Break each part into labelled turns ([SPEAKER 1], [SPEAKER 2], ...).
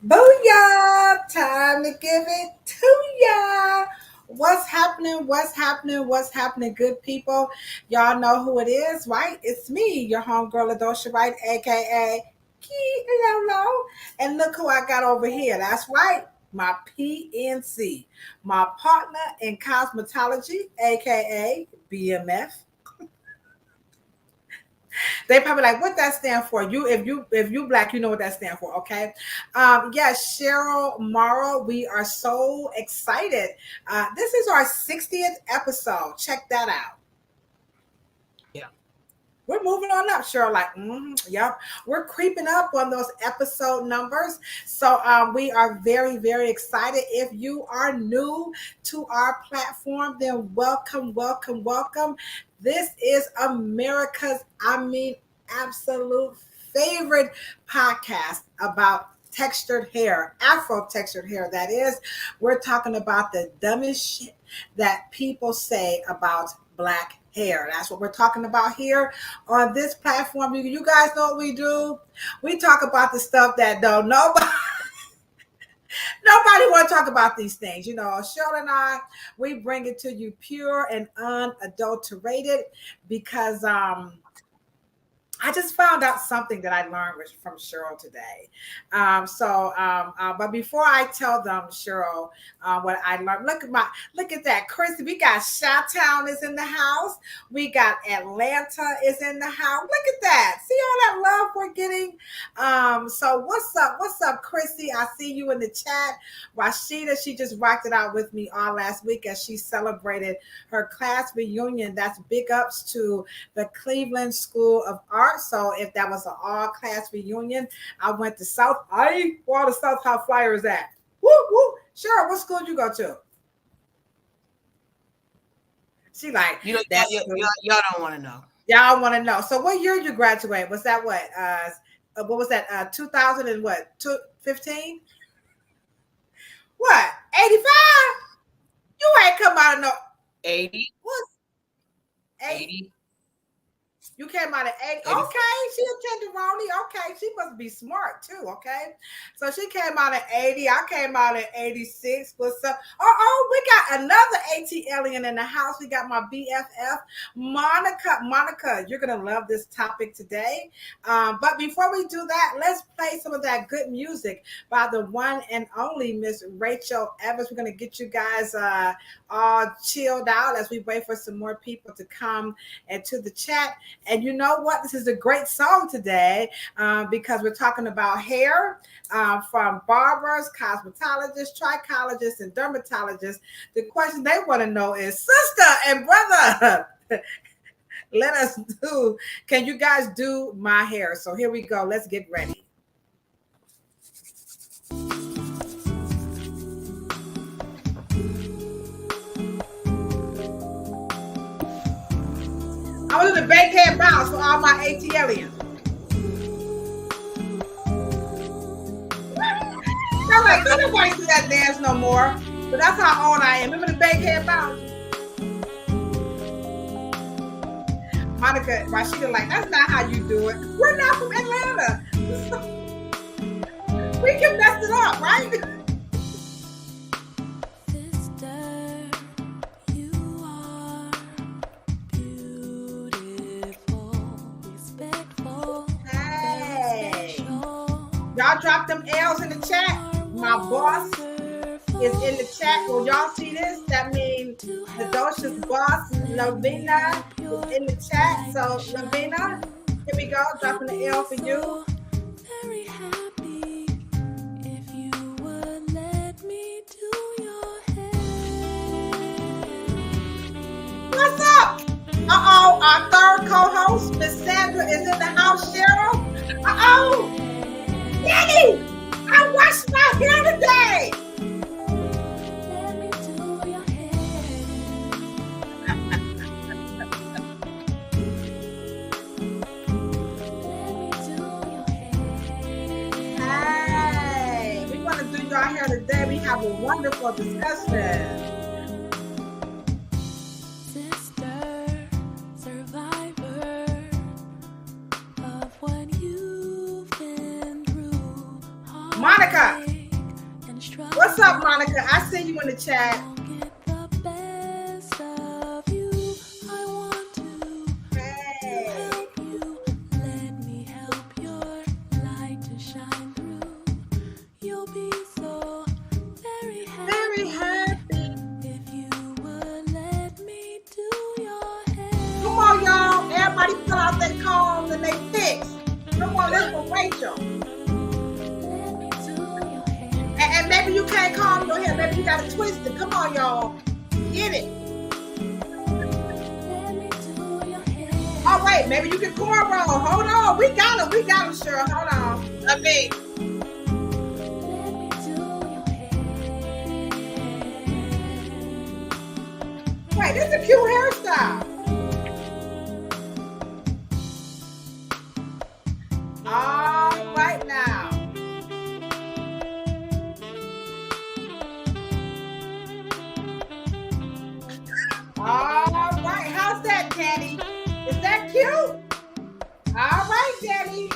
[SPEAKER 1] Booyah! Time to give it to ya. What's happening? What's happening? What's happening, good people? Y'all know who it is, right? It's me, your homegirl Ladosha, right? AKA Key Hello. And look who I got over here. That's right. My PNC, my partner in cosmetology, aka BMF. They probably like what that stand for. If you black, you know what that stand for. Okay. Yes, Cheryl Morrow. We are so excited. This is our 60th episode. Check that out.
[SPEAKER 2] Yeah.
[SPEAKER 1] We're moving on up, Cheryl. Like, yep, we're creeping up on those episode numbers. So we are very, very excited. If you are new to our platform, then welcome, welcome, welcome. This is America's, absolute favorite podcast about textured hair, Afro textured hair. That is, we're talking about the dumbest shit that people say about black hair. That's what we're talking about here on this platform. You guys know what we do. We talk about the stuff that don't nobody nobody want to talk about these things. You know, Cheryl and I, we bring it to you pure and unadulterated because I just found out something that I learned from Cheryl today. But before I tell them, Cheryl, what I learned, look at that, Chris. We got Chi-Town is in the house. We got Atlanta is in the house. Look at that. See all that love we're getting. So what's up? What's up, Chrissy? I see you in the chat. Rashida, she just rocked it out with me all last week as she celebrated her class reunion. That's big ups to the Cleveland School of Art. So if that was an all class reunion, I went to South. Where the South High Flyers at? Woo woo. Sure. What school did you go to? She like that's
[SPEAKER 2] y'all don't want to know.
[SPEAKER 1] Y'all want to know. So what year did you graduate? Was that what was that? 2000 and what? 15? What? 85? You ain't come out of no
[SPEAKER 2] 80.
[SPEAKER 1] What?
[SPEAKER 2] 80.
[SPEAKER 1] You came out at 80. Okay, she a tenderoni. Okay, she must be smart too. Okay, so she came out at 80. I came out at 86. What's up? We got another AT alien in the house. We got my BFF, Monica. Monica, you're gonna love this topic today. But before we do that, let's play some of that good music by the one and only Miss Rachel Evans. We're gonna get you guys all chilled out as we wait for some more people to come into the chat. And you know what? This is a great song today because we're talking about hair from barbers, cosmetologists, trichologists, and dermatologists. The question they want to know is, sister and brother, let us do. Can you guys do my hair? So here we go. Let's get ready. I was in the bankhead bounce for all my ATLians. I'm like, don't nobody do that dance no more. But that's how old I am. Remember the bankhead bounce? Monica, Rashida, like, that's not how you do it. We're not from Atlanta. We can mess it up, right? Y'all drop them L's in the chat. My boss is in the chat. Will y'all see this? That means Ladosha's boss, Lavina, is in the chat. So, Lavina, here we go. Dropping the L for you. Very happy if you would let me do your hair. What's up? Our third co-host, Miss Sandra, is in the house. Cheryl. Daddy, I washed my hair today. Let me do your hair. Let me do your hair. Hey, we want to do your hair today. We have a wonderful discussion. Monica, What's up, Monica? I see you in the chat. Hey. Very happy. Come on, y'all. Everybody pull out their combs and they picks. Come on, this for Rachel. And maybe you can't comb your hair. Maybe you got to twist it. Come on, y'all. Get it. Oh, wait. Maybe you can cornrow. Hold on. We got him. We got him, Cheryl. Hold on.
[SPEAKER 2] I mean,
[SPEAKER 1] Wait, this is a cute hairstyle. All right now. All right. How's that, Danny? Is that cute? All right, Danny.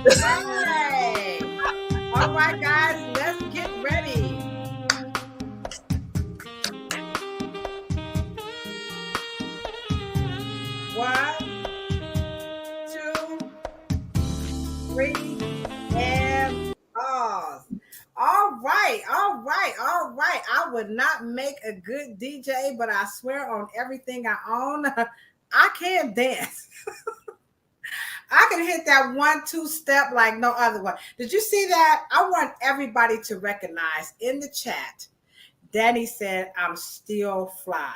[SPEAKER 1] Hey. All right, guys. Let's get ready. One, two, three, and pause. All right, all right, all right. I would not make a good DJ, but I swear on everything I own, I can dance. I can hit that 1-2 step like no other one. Did you see that? I want everybody to recognize in the chat, Danny said, I'm still fly.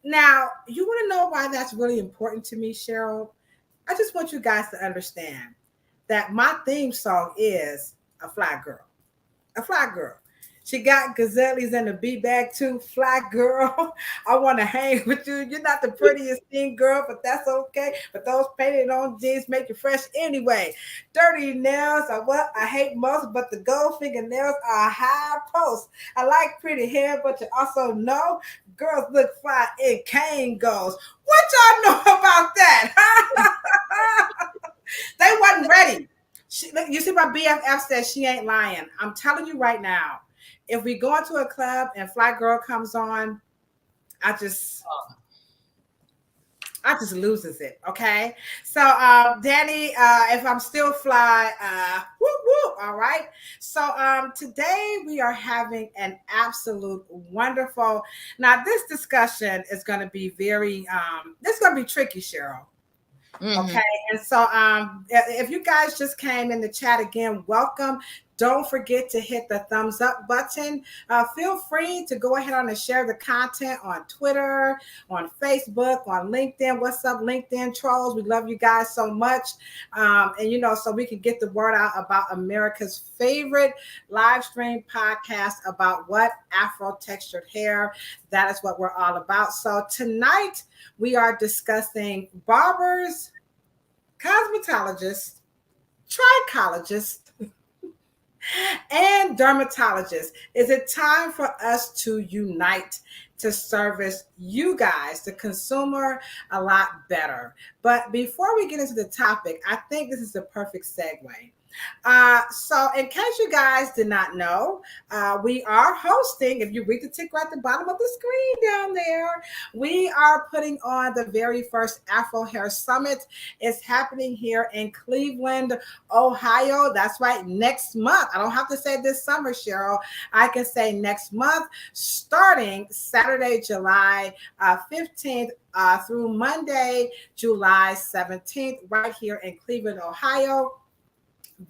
[SPEAKER 1] Now, you want to know why that's really important to me, Cheryl? I just want you guys to understand that my theme song is a fly girl. A fly girl. She got gazelles in the B-bag too. Fly girl. I want to hang with you. You're not the prettiest thing, girl, but that's okay. But those painted on jeans make you fresh anyway. Dirty nails are what I hate most, but the gold fingernails are a high post. I like pretty hair, but you also know girls look fly in cane goes. What y'all know about that? They wasn't ready. You see, my BFF says she ain't lying. I'm telling you right now, if we go into a club and Fly Girl comes on, I just loses it. Okay. So, Danny, if I'm still fly, whoop, whoop. All right. So, today we are having an absolute wonderful. Now, this discussion is going to be very, this is going to be tricky, Cheryl. Mm-hmm. Okay. And so, if you guys just came in the chat again, welcome. Don't forget to hit the thumbs up button. Feel free to go ahead on and share the content on Twitter, on Facebook, on LinkedIn. What's up, LinkedIn trolls? We love you guys so much. And, you know, so we can get the word out about America's favorite live stream podcast about what? Afro textured hair. That is what we're all about. So tonight we are discussing barbers, cosmetologists, trichologists, and dermatologists. Is it time for us to unite to service you guys, the consumer, a lot better? But before we get into the topic, I think this is the perfect segue. So in case you guys did not know, we are hosting, if you read the ticker at the bottom of the screen down there, we are putting on the very first Afro Hair Summit. It's happening here in Cleveland, Ohio. That's right, next month. I don't have to say this summer, Cheryl. I can say next month, starting Saturday, July 15th through Monday, July 17th, right here in Cleveland, Ohio.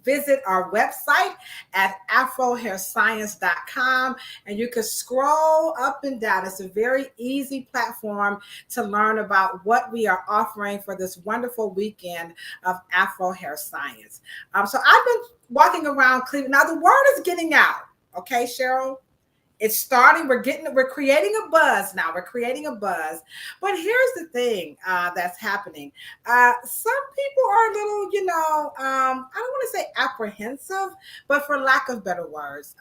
[SPEAKER 1] Visit our website at afrohairscience.com and you can scroll up and down. It's a very easy platform to learn about what we are offering for this wonderful weekend of Afro Hair Science. So I've been walking around Cleveland. Now the word is getting out. Okay, Cheryl? It's starting. We're creating a buzz now. We're creating a buzz. But here's the thing that's happening. Some people are a little, I don't want to say apprehensive, but for lack of better words,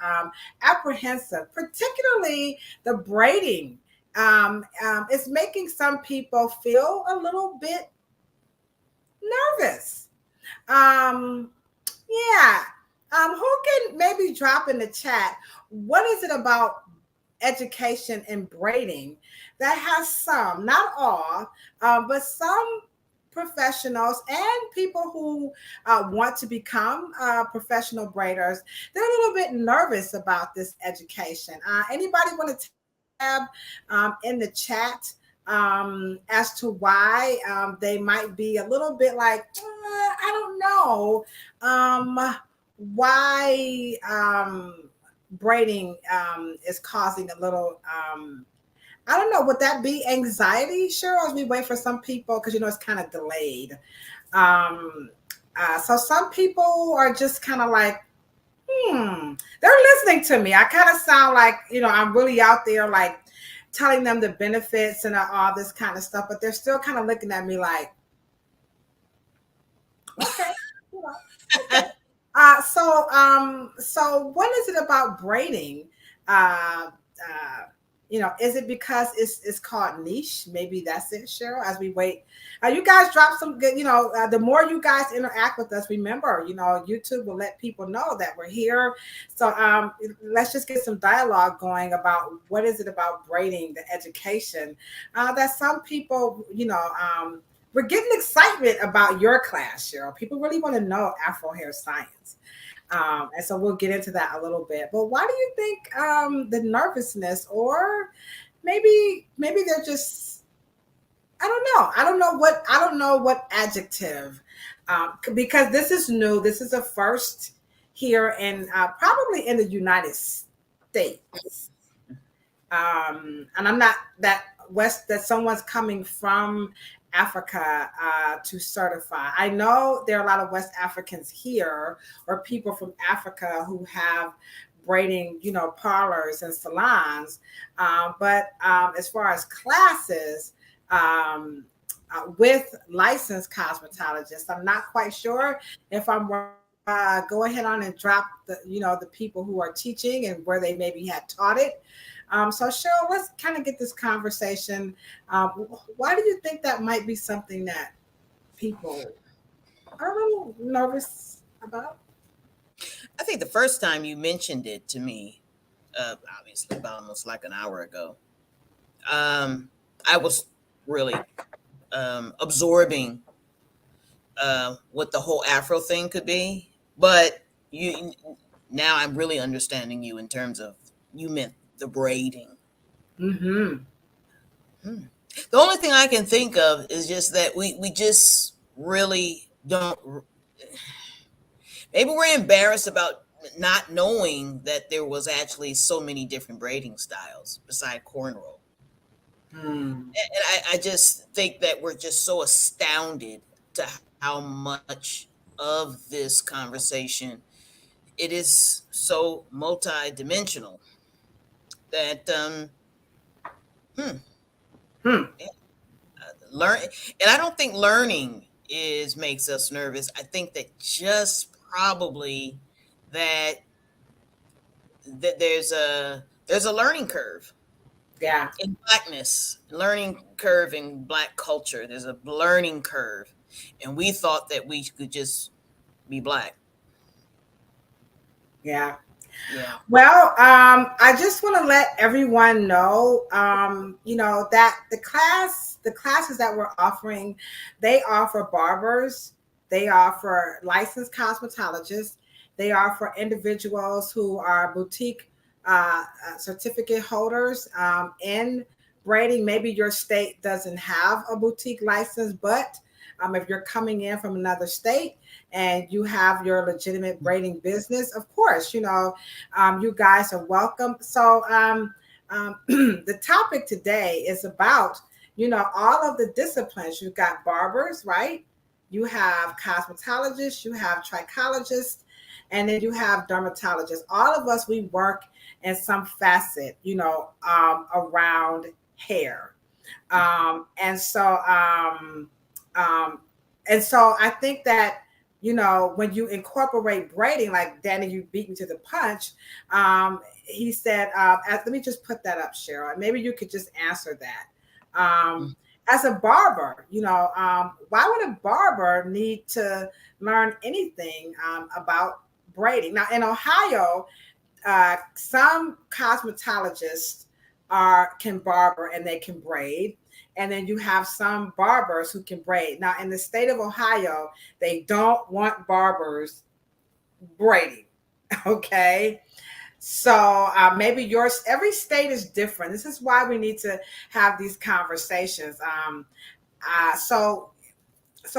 [SPEAKER 1] apprehensive, particularly the braiding. It's making some people feel a little bit nervous. Yeah. Who can maybe drop in the chat? What is it about education in braiding that has some, not all, but some professionals and people who want to become professional braiders, they're a little bit nervous about this education. Anybody want to tab in the chat as to why they might be a little bit like, I don't know why braiding is causing a little I don't know, would that be anxiety, Cheryl, as we wait for some people, because it's kind of delayed. um so some people are just kind of like, they're listening to me. I kind of sound like, I'm really out there like telling them the benefits and all this kind of stuff, but they're still kind of looking at me like, okay, okay. So what is it about braiding? Uh, is it because it's called niche? Maybe that's it, Cheryl. As we wait, you guys drop some good. The more you guys interact with us, remember, YouTube will let people know that we're here. So let's just get some dialogue going about what is it about braiding, the education that some people, we're getting excitement about your class, Cheryl. People really want to know Afro hair science. And so we'll get into that a little bit. But why do you think the nervousness, or maybe they're just, I don't know. I don't know what adjective, because this is new. This is a first here in probably in the United States. And I'm not that someone's coming from Africa to certify. I know there are a lot of West Africans here, or people from Africa who have braiding, parlors and salons. But as far as classes, with licensed cosmetologists, I'm not quite sure if I'm go ahead on and drop the people who are teaching and where they maybe had taught it. So Cheryl, let's kind of get this conversation. Why do you think that might be something that people are a little nervous about?
[SPEAKER 3] I think the first time you mentioned it to me, obviously about almost like an hour ago, I was really absorbing what the whole Afro thing could be. But now I'm really understanding you in terms of, you meant the braiding.
[SPEAKER 1] Mm-hmm.
[SPEAKER 3] The only thing I can think of is just that we just really don't. Maybe we're embarrassed about not knowing that there was actually so many different braiding styles beside cornrow.
[SPEAKER 1] Hmm.
[SPEAKER 3] And I just think that we're just so astounded to how much of this conversation, it is so multi-dimensional that
[SPEAKER 1] Hmm.
[SPEAKER 3] yeah, learn. And I don't think learning is makes us nervous. I think that just probably that there's a learning curve
[SPEAKER 1] Yeah.
[SPEAKER 3] in blackness, learning curve in black culture. There's a learning curve, and we thought that we could just be black.
[SPEAKER 1] Yeah.
[SPEAKER 3] Yeah.
[SPEAKER 1] Well, I just want to let everyone know, that the classes that we're offering, they offer barbers, they offer licensed cosmetologists, they offer individuals who are boutique certificate holders in braiding. Maybe your state doesn't have a boutique license, but if you're coming in from another state and you have your legitimate braiding business, of course, you guys are welcome. So the topic today is about, all of the disciplines. You've got barbers, right? You have cosmetologists, you have trichologists, and then you have dermatologists. All of us, we work in some facet, around hair. And so, and so I think that, when you incorporate braiding, like Danny, you beat me to the punch. He said, let me just put that up, Cheryl. Maybe you could just answer that. As a barber, why would a barber need to learn anything about braiding. Now in Ohio, some cosmetologists can barber and they can braid. And then you have some barbers who can braid. Now in the state of Ohio, they don't want barbers braiding. Okay. So maybe yours, every state is different. This is why we need to have these conversations. So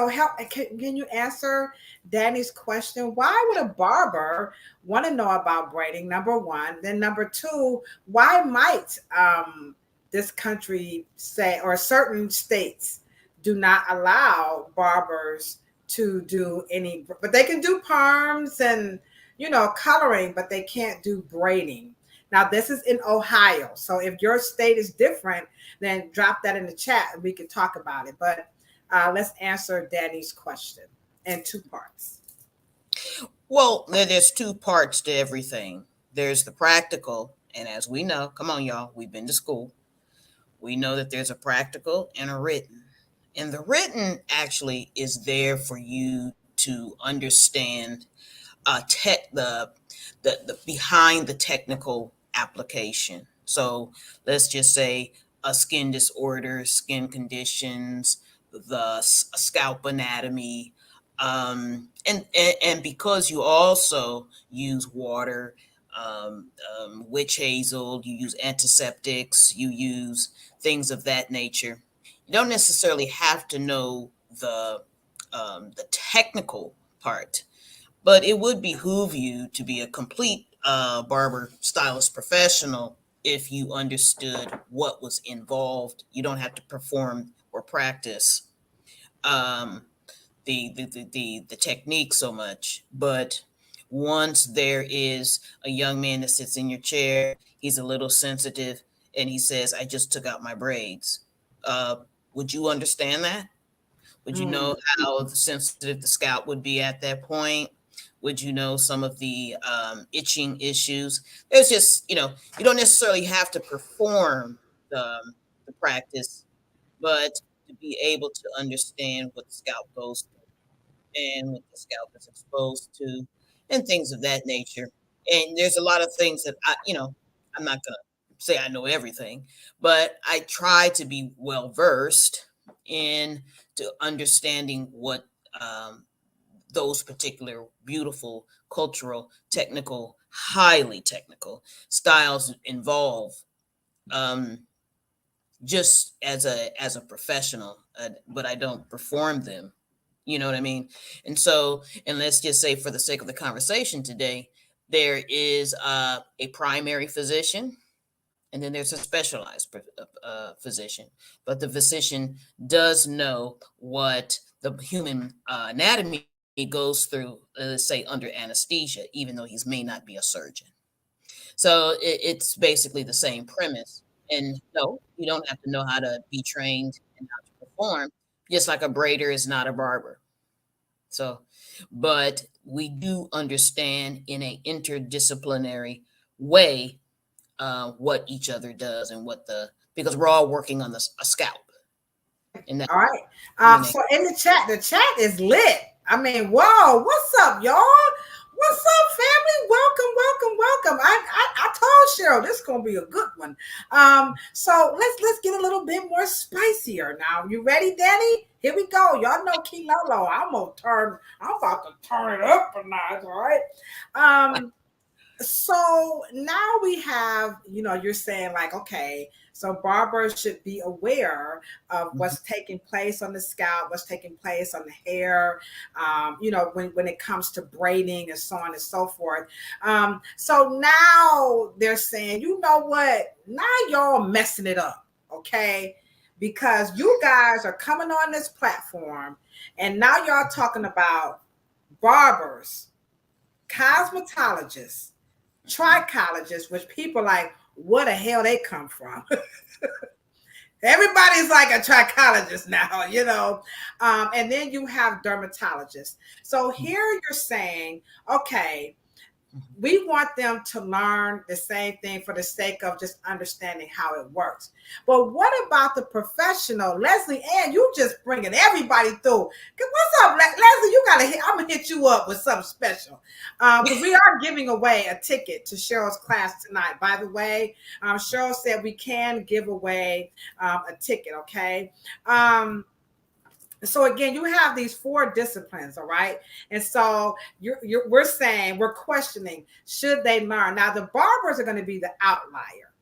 [SPEAKER 1] help. Can you answer Danny's question? Why would a barber want to know about braiding? Number one. Then number two, why might this country say, or certain states do not allow barbers to do any, but they can do perms and, coloring, but they can't do braiding. Now, this is in Ohio. So if your state is different, then drop that in the chat and we can talk about it. But let's answer Danny's question in two parts.
[SPEAKER 3] Well, there's two parts to everything. There's the practical, and as we know, come on, y'all, we've been to school. We know that there's a practical and a written. And the written actually is there for you to understand the behind the technical application. So let's just say a skin disorder, skin conditions, the scalp anatomy, and because you also use water, witch hazel, you use antiseptics, you use things of that nature. You don't necessarily have to know the technical part, but it would behoove you to be a complete barber stylist professional if you understood what was involved. You don't have to perform or practice the technique so much, but once there is a young man that sits in your chair, he's a little sensitive, and he says, "I just took out my braids." Would you understand that? Would you know how sensitive the scalp would be at that point? Would you know some of the itching issues? There's just, you don't necessarily have to perform the practice, but to be able to understand what the scalp goes through and what the scalp is exposed to and things of that nature. And there's a lot of things that I'm not going to say I know everything, but I try to be well versed in to understanding what those particular beautiful cultural, technical, highly technical styles involve, just as a professional, but I don't perform them. You know what I mean? And so, and let's just say for the sake of the conversation today, there is a primary physician, and then there's a specialized physician. But the physician does know what the human anatomy goes through, let's say, under anesthesia, even though he may not be a surgeon. So it's basically the same premise. And no, you don't have to know how to be trained and how to perform, just like a braider is not a barber. So, but we do understand in an interdisciplinary way what each other does and because we're all working on a scalp.
[SPEAKER 1] And all right. So in the chat is lit. I mean, whoa, what's up, y'all? What's up, family? Welcome. I told Cheryl this is gonna be a good one. So let's get a little bit more spicier now. You ready, Danny? Here we go. Y'all know Key Lolo. I'm about to turn it up a notch, all right? So now we have, you're saying like, okay, so barbers should be aware of what's taking place on the scalp, what's taking place on the hair, when it comes to braiding and so on and so forth. So now they're saying, you know what? Now y'all messing it up, okay? Because you guys are coming on this platform and now y'all talking about barbers, cosmetologists, trichologists, which people like, where the hell they come from? Everybody's like a trichologist now, and then you have dermatologists. So here you're saying, okay, We want them to learn the same thing for the sake of just understanding how it works. But what about the professional? Leslie Ann, you just bringing everybody through. What's up, Leslie? You gotta hit. I'm gonna hit you up with something special because we are giving away a ticket to Cheryl's class tonight. By the way, Cheryl said we can give away a ticket. Okay. So again, you have these 4 disciplines, all right? And so we're questioning, should they learn? Now, the barbers are going to be the outlier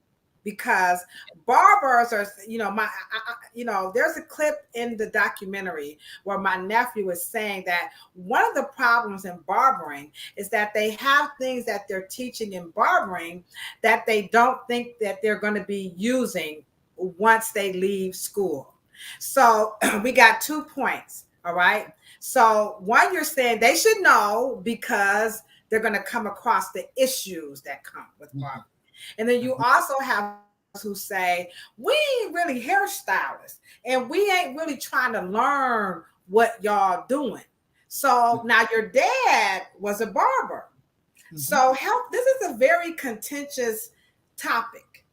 [SPEAKER 1] because barbers are, there's a clip in the documentary where my nephew is saying that one of the problems in barbering is that they have things that they're teaching in barbering that they don't think that they're going to be using once they leave school. So we got 2 points. All right. So one, you're saying they should know because they're going to come across the issues that come with barbering. And then you also have who say, we ain't really hairstylists and we ain't really trying to learn what y'all doing. So now your dad was a barber. So this is a very contentious topic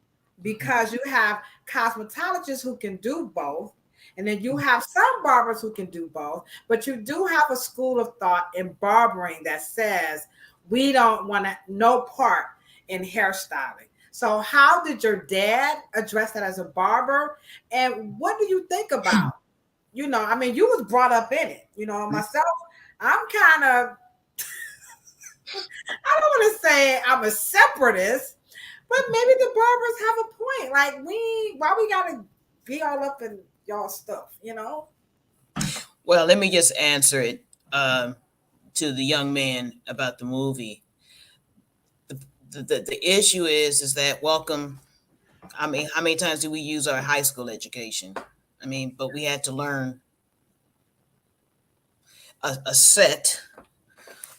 [SPEAKER 1] because you have cosmetologists who can do both. And then you have some barbers who can do both, but you do have a school of thought in barbering that says we don't want no part in hairstyling. So how did your dad address that as a barber? And what do you think about? You was brought up in it. Myself, I'm kind of, I don't want to say I'm a separatist, but maybe the barbers have a point. Like why we gotta be all up in y'all stuff,
[SPEAKER 3] Well, let me just answer it to the young man about the movie. The issue is that welcome. I mean, how many times do we use our high school education? I mean, but we had to learn a set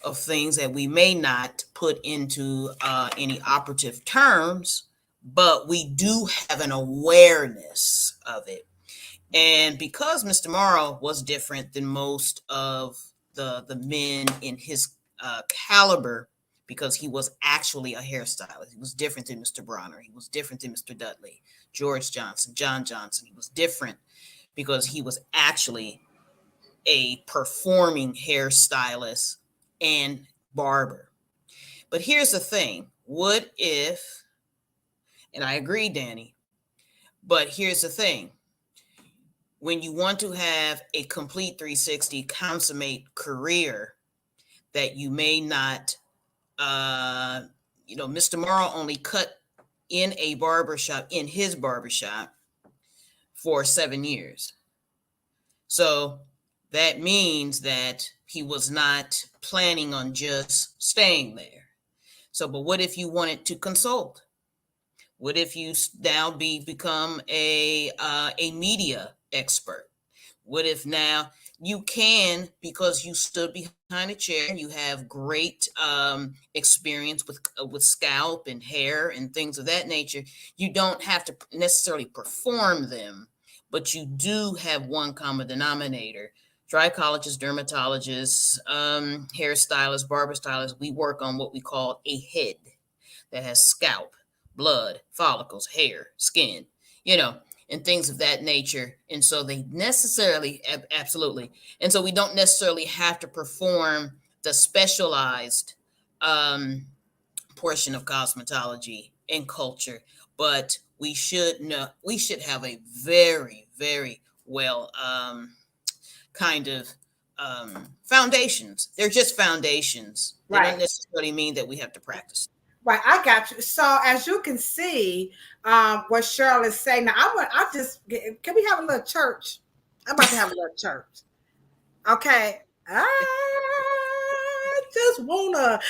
[SPEAKER 3] of things that we may not put into any operative terms, but we do have an awareness of it. And because Mr. Morrow was different than most of the men in his caliber, because he was actually a hairstylist, he was different than Mr. Bronner, he was different than Mr. Dudley, George Johnson, John Johnson. He was different because he was actually a performing hairstylist and barber. But here's the thing: what if? And I agree, Danny. But here's the thing: when you want to have a complete 360 consummate career that you may not, Mr. Morrow only cut in his barbershop for 7 years. So that means that he was not planning on just staying there. So, but what if you wanted to consult? What if you now become a media expert? What if now you can, because you stood behind a chair and you have great experience with scalp and hair and things of that nature, you don't have to necessarily perform them, but you do have one common denominator. Trichologists, dermatologists, hairstylists, barber stylists, we work on what we call a head that has scalp, blood, follicles, hair, skin, and things of that nature. And so they necessarily, absolutely. And so we don't necessarily have to perform the specialized portion of cosmetology and culture, but we should have a very, very well kind of foundations. They're just foundations. They don't necessarily mean that we have to practice.
[SPEAKER 1] Right, I got you. So as you can see, what Cheryl is saying now, can we have a little church? I'm about to have a little church. Okay. I just want to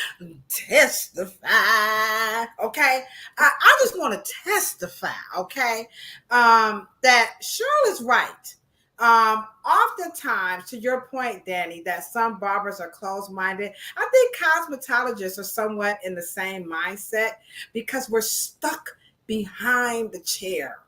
[SPEAKER 1] testify. Okay. I just want to testify. Okay. That Cheryl is right. Oftentimes, to your point, Danny, that some barbers are closed-minded. I think cosmetologists are somewhat in the same mindset because we're stuck behind the chair.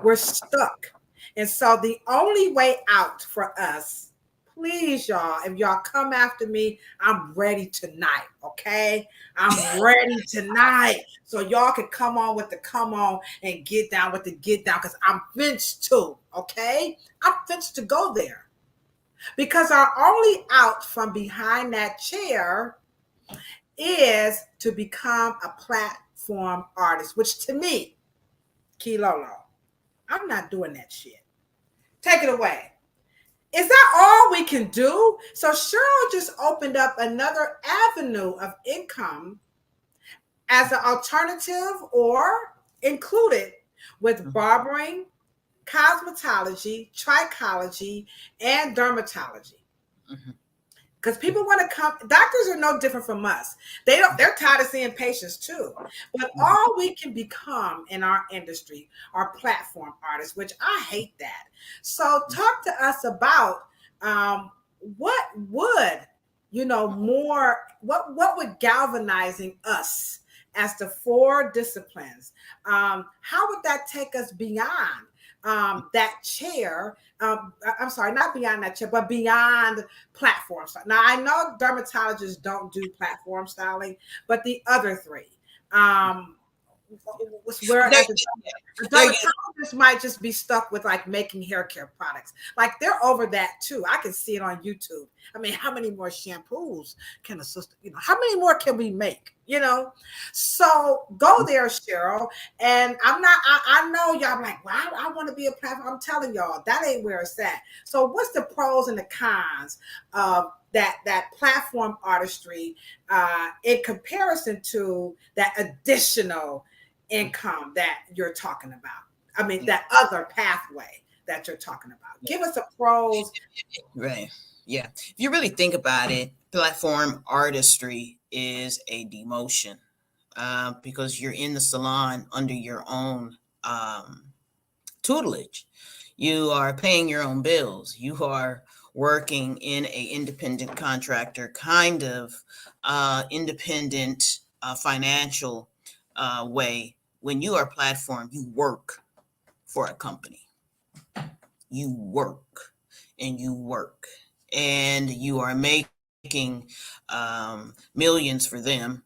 [SPEAKER 1] We're stuck. And so the only way out for us please, y'all, if y'all come after me, I'm ready tonight. Okay, I'm ready tonight. So y'all can come on with the come on and get down with the get down because I'm finished too. Okay, I'm finished to go there because our only out from behind that chair is to become a platform artist, which to me, Kilolo, I'm not doing that shit. Take it away. Is that all we can do? So Cheryl just opened up another avenue of income as an alternative or included with barbering, cosmetology, trichology, and dermatology.
[SPEAKER 3] Mm-hmm.
[SPEAKER 1] Because people want to come, doctors are no different from us. They're tired of seeing patients too. But all we can become in our industry are platform artists, which I hate that. So talk to us about what would, what would galvanizing us as the four disciplines? How would that take us beyond that chair? I'm sorry, not beyond that chair, but beyond platform style. Now I know dermatologists don't do platform styling, but the other three, whereas a dermatologist might just be stuck with like making hair care products. Like they're over that too. I can see it on YouTube. I mean, how many more shampoos can a sister, how many more can we make? So go there, Cheryl. And I know y'all like, well, I want to be a platform. I'm telling y'all, that ain't where it's at. So what's the pros and the cons of that platform artistry in comparison to that additional income that you're talking about? I mean, that other pathway that you're talking about. Give us the pros.
[SPEAKER 3] Right. Yeah. If you really think about it, platform artistry is a demotion because you're in the salon under your own tutelage. You are paying your own bills. You are working in a independent contractor kind of independent financial way. When you are platform, you work for a company. You work and you work and you are making millions for them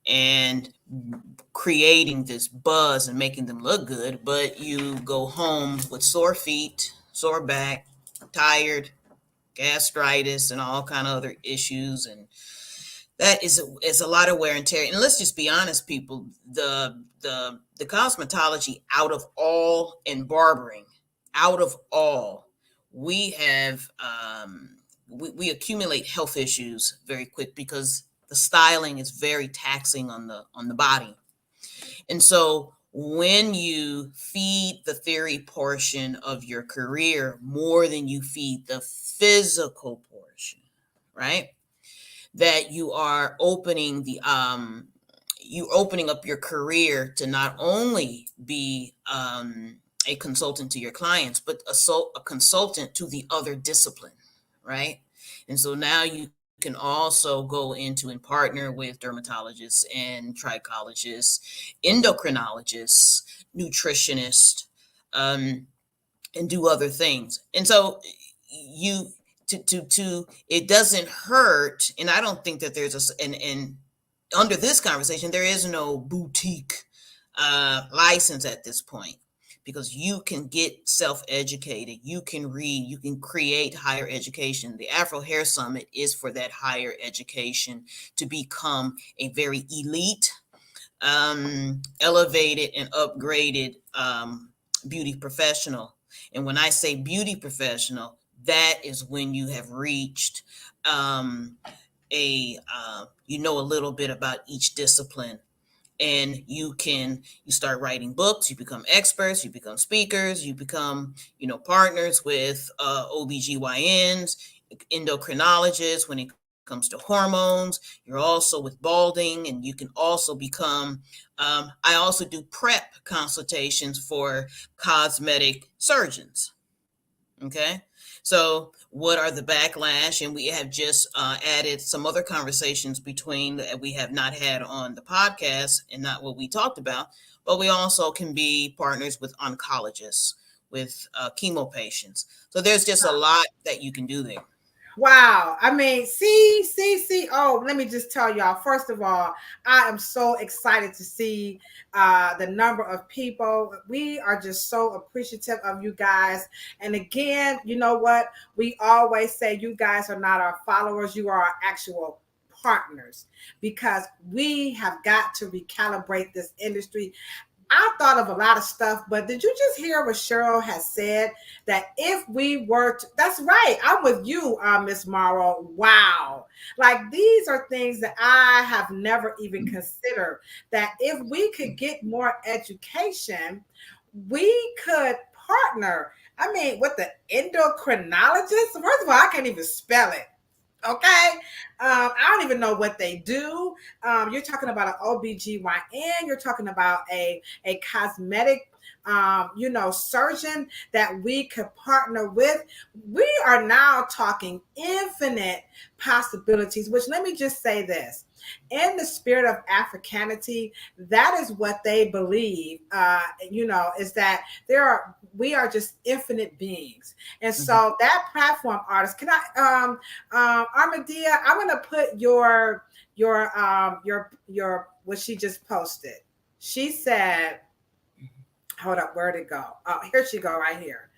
[SPEAKER 3] and creating this buzz and making them look good, but you go home with sore feet, sore back, tired, gastritis, and all kind of other issues. And that is a lot of wear and tear. And let's just be honest, people, the cosmetology out of all, and barbering out of all, we have we accumulate health issues very quick because the styling is very taxing on the body. And so when you feed the theory portion of your career more than you feed the physical portion, right? That you are opening you're opening up your career to not only be a consultant to your clients, but a consultant to the other discipline, right? And so now you can also go into and partner with dermatologists and trichologists, endocrinologists, nutritionists, and do other things. And so you it doesn't hurt. And I don't think that there's and under this conversation, there is no boutique license at this point, because you can get self-educated, you can read, you can create higher education. The Afro Hair Summit is for that higher education to become a very elite, elevated and upgraded beauty professional. And when I say beauty professional, that is when you have reached you know a little bit about each discipline, and you start writing books, you become experts, you become speakers, you become partners with OBGYNs, endocrinologists when it comes to hormones. You're also with balding, and you can also become I also do prep consultations for cosmetic surgeons. Okay, so what are the backlash? And we have just added some other conversations between that we have not had on the podcast and not what we talked about, but we also can be partners with oncologists, with chemo patients. So there's just a lot that you can do there.
[SPEAKER 1] Wow. I mean, see. Oh, let me just tell y'all. First of all, I am so excited to see the number of people. We are just so appreciative of you guys. And again, you know what? We always say you guys are not our followers, you are our actual partners because we have got to recalibrate this industry. I thought of a lot of stuff, but did you just hear what Cheryl has said? That if we were to, that's right, I'm with you, Miss Morrow. Wow. Like these are things that I have never even considered. That if we could get more education, we could partner. I mean, with the endocrinologist, first of all, I can't even spell it. Okay. I don't even know what they do. You're talking about an OBGYN, you're talking about a cosmetic surgeon that we could partner with. We are now talking infinite possibilities, which let me just say this. In the spirit of Africanity, that is what they believe, is that we are just infinite beings. And so that platform artist, can I Armadia, I'm gonna put your what she just posted. She said, hold up, where'd it go? Oh, here she go right here.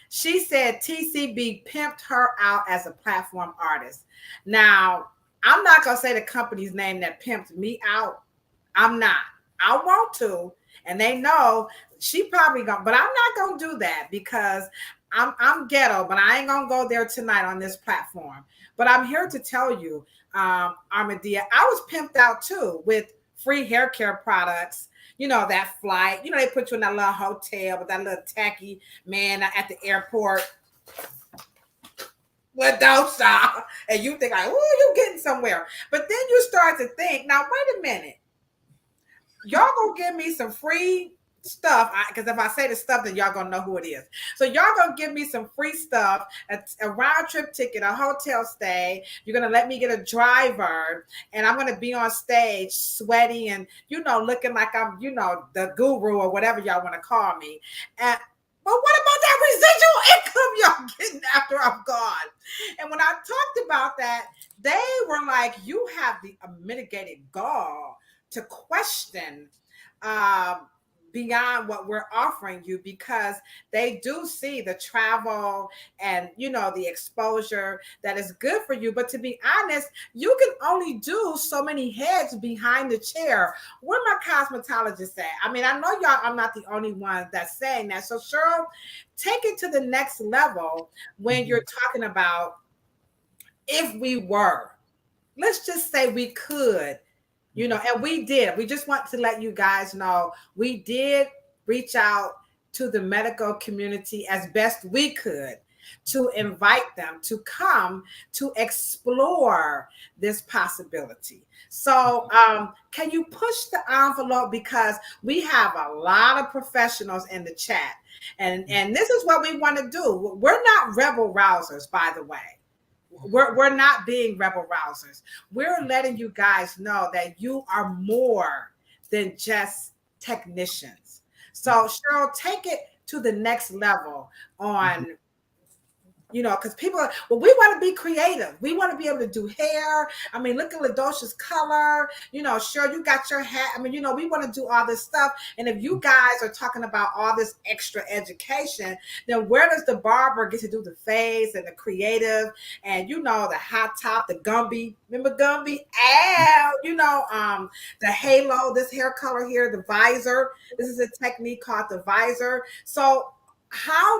[SPEAKER 1] She said TCB pimped her out as a platform artist. Now, I'm not gonna say the company's name that pimped me out. I'm not. I want to, and they know she probably gonna, but I'm not gonna do that because I'm ghetto, but I ain't gonna go there tonight on this platform. But I'm here to tell you, Armadia, I was pimped out too with free hair care products. You know, that flight, they put you in that little hotel with that little tacky man at the airport. Ladosha. And you think like, oh, you getting somewhere. But then you start to think, now wait a minute. Y'all gonna give me some free stuff, because if I say the stuff, then y'all gonna know who it is. So y'all gonna give me some free stuff, a round trip ticket, a hotel stay. You're gonna let me get a driver, and I'm gonna be on stage sweaty and looking like I'm the guru or whatever y'all want to call me. And but what about that residual income y'all getting after I'm gone? And when I talked about that, they were like, "You have the mitigated gall to question beyond what we're offering you," because they do see the travel and the exposure that is good for you. But to be honest, you can only do so many heads behind the chair. Where my cosmetologists at? I mean, I know y'all, I'm not the only one that's saying that. So Cheryl, take it to the next level when you're talking about if we were, let's just say we could, and we did. We just want to let you guys know we did reach out to the medical community as best we could to invite them to come to explore this possibility. So can you push the envelope, because we have a lot of professionals in the chat, and this is what we want to do. We're not rebel rousers, by the way. We're not being rebel rousers. We're letting you guys know that you are more than just technicians. So Cheryl, take it to the next level on because people we want to be creative. We want to be able to do hair. I mean, look at Ladosha's color. Sure, you got your hat. I mean, we want to do all this stuff. And if you guys are talking about all this extra education, then where does the barber get to do the face and the creative and the hot top, the Gumby? Remember Gumby? The halo, this hair color here, the visor. This is a technique called the visor. So how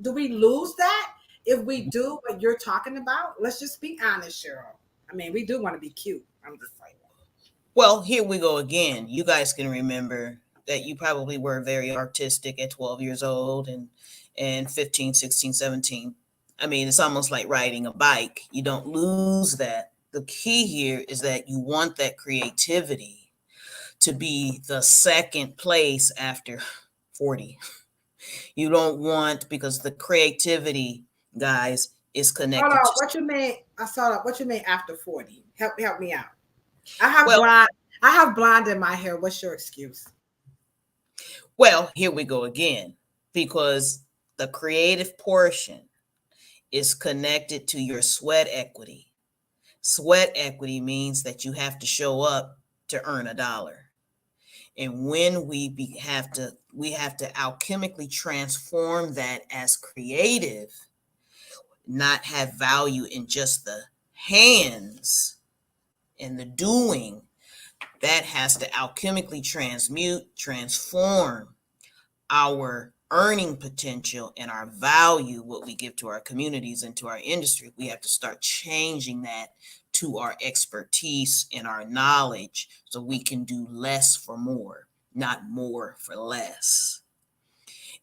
[SPEAKER 1] do we lose that if we do what you're talking about? Let's just be honest, Cheryl. I mean, we do want to be cute. I'm just like,
[SPEAKER 3] well, here we go again. You guys can remember that you probably were very artistic at 12 years old and 15, 16, 17. I mean, it's almost like riding a bike. You don't lose that. The key here is that you want that creativity to be the second place after 40. You don't want, because the creativity, guys, is connected
[SPEAKER 1] hold on.
[SPEAKER 3] to.
[SPEAKER 1] What you mean? I saw that. What you mean after 40? Help me out. I have
[SPEAKER 3] Well,
[SPEAKER 1] blonde. I have blonde in my hair. What's your excuse?
[SPEAKER 3] well, here we go again, because the creative portion is connected to your sweat equity. Sweat equity means that you have to show up to earn a dollar. And when we have to alchemically transform that as creative, not have value in just the hands and the doing, that has to alchemically transform our earning potential and our value, what we give to our communities and to our industry. We have to start changing that to our expertise and our knowledge so we can do less for more, not more for less.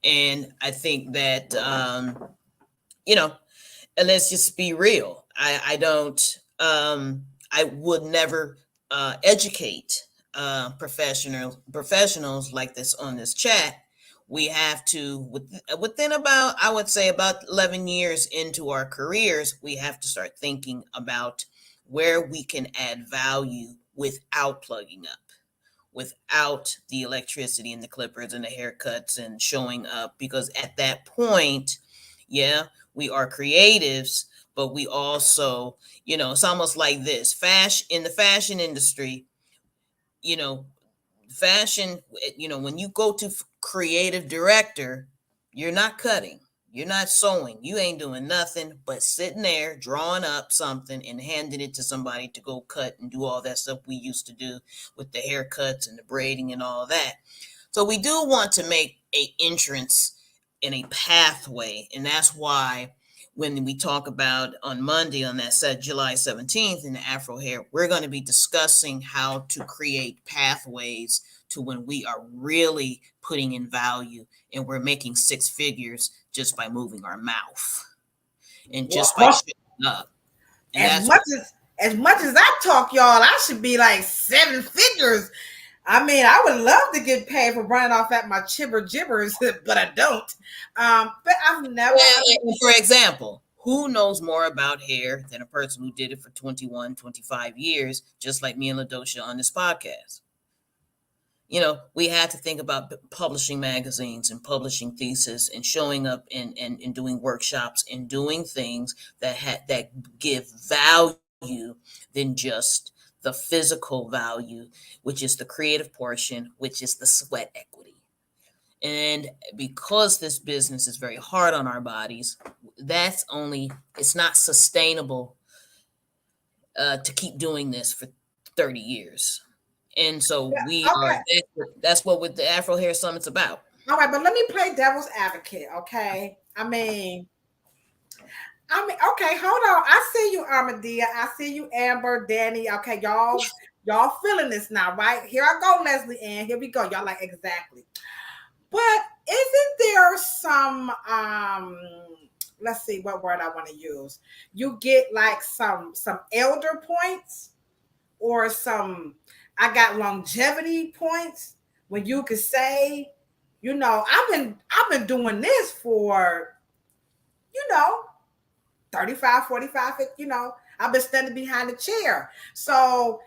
[SPEAKER 3] And I think that, and let's just be real. I would never educate professionals like this on this chat. We have to, within about, I would say about 11 years into our careers, we have to start thinking about where we can add value without plugging up, without the electricity and the clippers and the haircuts and showing up. Because at that point, yeah, we are creatives, but we also, it's almost like this. In the fashion industry, fashion, when you go to creative director, you're not cutting, you're not sewing, you ain't doing nothing but sitting there drawing up something and handing it to somebody to go cut and do all that stuff we used to do with the haircuts and the braiding and all that. So we do want to make an entrance in a pathway, and that's why when we talk about on Monday, on that set July 17th in the Afro hair, we're going to be discussing how to create pathways to when we are really putting in value and we're making six figures just by moving our mouth and just by showing up. And
[SPEAKER 1] as much as I talk, y'all, I should be like seven figures. I mean, I would love to get paid for running off at my chibber gibbers, but I don't. But I've never.
[SPEAKER 3] For example, who knows more about hair than a person who did it for 21, 25 years, just like me and Ladosha on this podcast? We had to think about publishing magazines and publishing thesis and showing up and doing workshops and doing things that give value than just the physical value, which is the creative portion, which is the sweat equity. And because this business is very hard on our bodies, it's not sustainable to keep doing this for 30 years. And so that's what with the Afro Hair Summit's about.
[SPEAKER 1] All right, but let me play devil's advocate, okay? I mean, okay, hold on. I see you, Armadillo. I see you, Amber, Danny. Okay, y'all feeling this now, right? Here I go, Leslie Ann. Here we go. Y'all like exactly. But isn't there some let's see what word I want to use. You get like some elder points or some I got longevity points when you could say, I've been doing this for 35, 45, 50, I've been standing behind the chair. So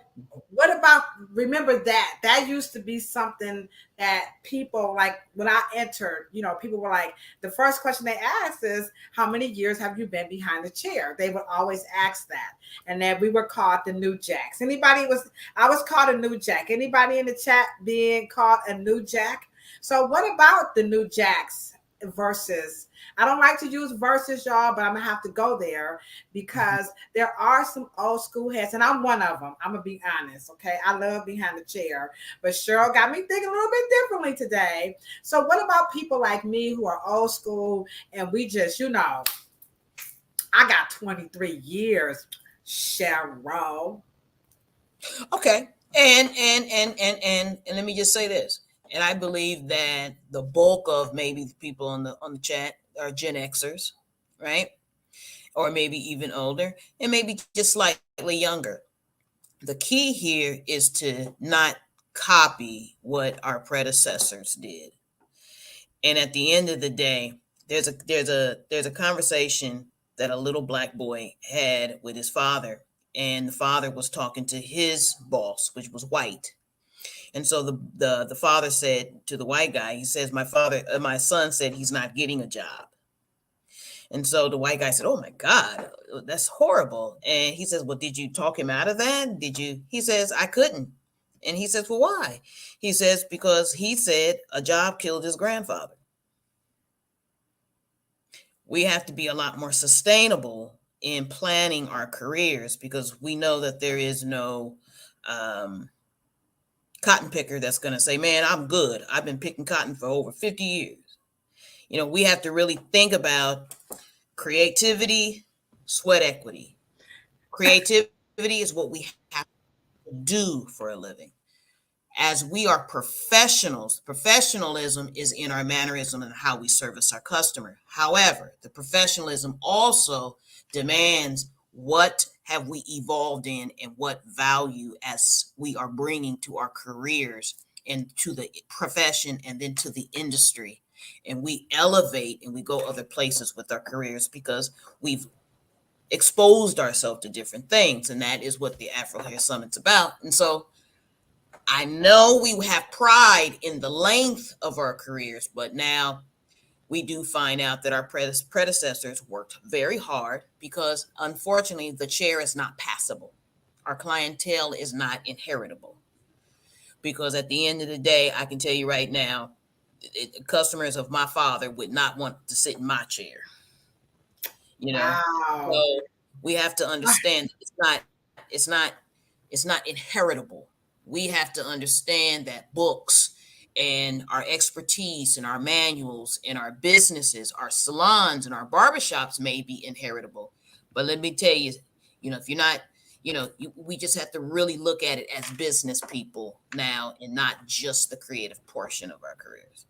[SPEAKER 1] what about, remember that used to be something that people, like when I entered, people were like, the first question they asked is, how many years have you been behind the chair? They would always ask that. And then we were called the new jacks. I was called a new jack. Anybody in the chat being called a new jack? So what about the new jacks versus, I don't like to use versus, y'all, but I'm gonna have to go there because there are some old school heads, and I'm one of them. I'm gonna be honest, okay? I love behind the chair, but Cheryl got me thinking a little bit differently today. So what about people like me who are old school and we just, I got 23 years, Cheryl.
[SPEAKER 3] Okay, and let me just say this. And I believe that the bulk of maybe the people on the chat are Gen Xers, right? Or maybe even older, and maybe just slightly younger. The key here is to not copy what our predecessors did. And at the end of the day, there's a conversation that a little black boy had with his father, and the father was talking to his boss, which was white. And so the father said to the white guy, he says, my son said he's not getting a job. And so the white guy said, "Oh my God, that's horrible." And he says, "Well, did you talk him out of that? Did you?" He says, "I couldn't." And he says, "Well, why?" He says, "Because he said a job killed his grandfather." We have to be a lot more sustainable in planning our careers, because we know that there is no cotton picker that's going to say, "Man, I'm good. I've been picking cotton for over 50 years." We have to really think about creativity, sweat equity. Creativity is what we have to do for a living. As we are professionals, professionalism is in our mannerism and how we service our customer. However, the professionalism also demands what have we evolved in and what value as we are bringing to our careers and to the profession and then to the industry. And we elevate and we go other places with our careers because we've exposed ourselves to different things. And that is what the Afro Hair Summit's about. And so I know we have pride in the length of our careers, but now we do find out that our predecessors worked very hard because, unfortunately, the chair is not passable. Our clientele is not inheritable. Because at the end of the day, I can tell you right now, customers of my father would not want to sit in my chair.
[SPEAKER 1] Wow.
[SPEAKER 3] So we have to understand it's not inheritable. We have to understand that books and our expertise and our manuals and our businesses, our salons and our barbershops may be inheritable. But let me tell you, if you're not, we just have to really look at it as business people now and not just the creative portion of our careers.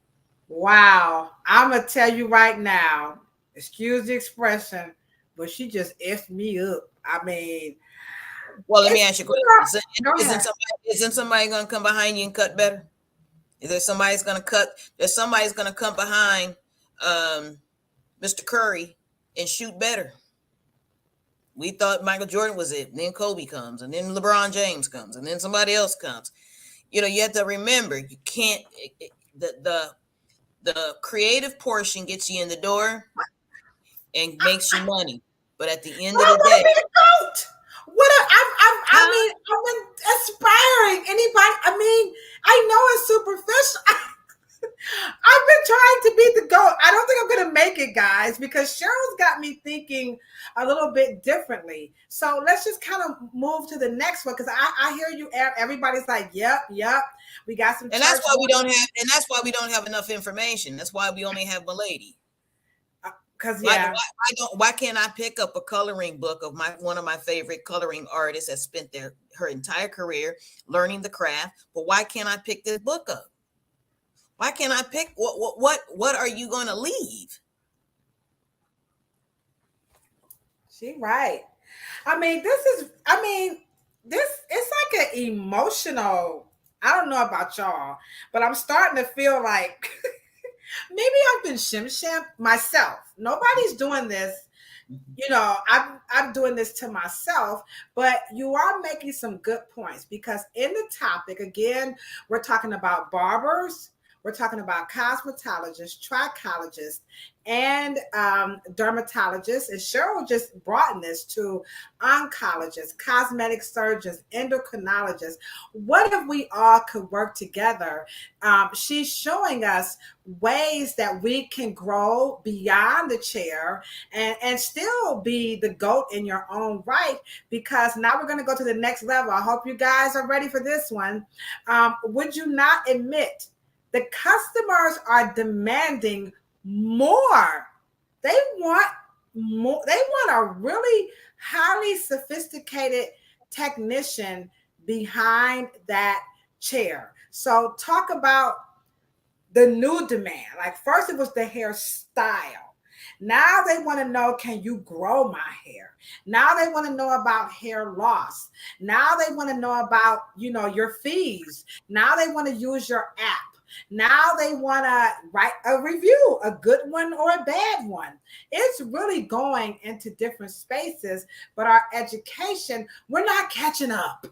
[SPEAKER 1] Wow. I'm going to tell you right now, excuse the expression, but she just effed me up. I mean,
[SPEAKER 3] well, let me ask you a question.
[SPEAKER 1] Go ahead.
[SPEAKER 3] Isn't somebody going to come behind you and cut better? Is there somebody's going to cut? There's somebody's going to come behind Mr. Curry and shoot better. We thought Michael Jordan was it. And then Kobe comes, and then LeBron James comes, and then somebody else comes. You have to remember, you can't. The creative portion gets you in the door and makes you money, but at the end of the day,
[SPEAKER 1] be a goat. I mean, I'm inspiring anybody. I mean, I know it's superficial. I've been trying to be the GOAT. I don't think I'm going to make it, guys, because Cheryl's got me thinking a little bit differently. So let's just kind of move to the next one, because I hear you. Everybody's like, yep. We got some.
[SPEAKER 3] And that's why we don't have. And that's why we don't have enough information. That's why we only have Milady.
[SPEAKER 1] Because
[SPEAKER 3] why can't I pick up a coloring book of one of my favorite coloring artists that spent her entire career learning the craft? But why can't I pick this book up? Why can't I pick what are you going to leave?
[SPEAKER 1] She right. I mean, this it's like an emotional. I don't know about y'all, but I'm starting to feel like maybe I've been shim myself. Nobody's doing this. I'm doing this to myself, but you are making some good points, because in the topic, again, we're talking about barbers. We're talking about cosmetologists, trichologists, and dermatologists. And Cheryl just brought in this to oncologists, cosmetic surgeons, endocrinologists. What if we all could work together? She's showing us ways that we can grow beyond the chair and still be the GOAT in your own right, because now we're going to go to the next level. I hope you guys are ready for this one. Would you not admit the customers are demanding more? They want more. They want a really highly sophisticated technician behind that chair. So talk about the new demand. Like, first it was the hairstyle. Now they want to know, can you grow my hair? Now they want to know about hair loss. Now they want to know about, your fees. Now they want to use your app. Now they want to write a review, a good one or a bad one. It's really going into different spaces, but our education, we're not catching up.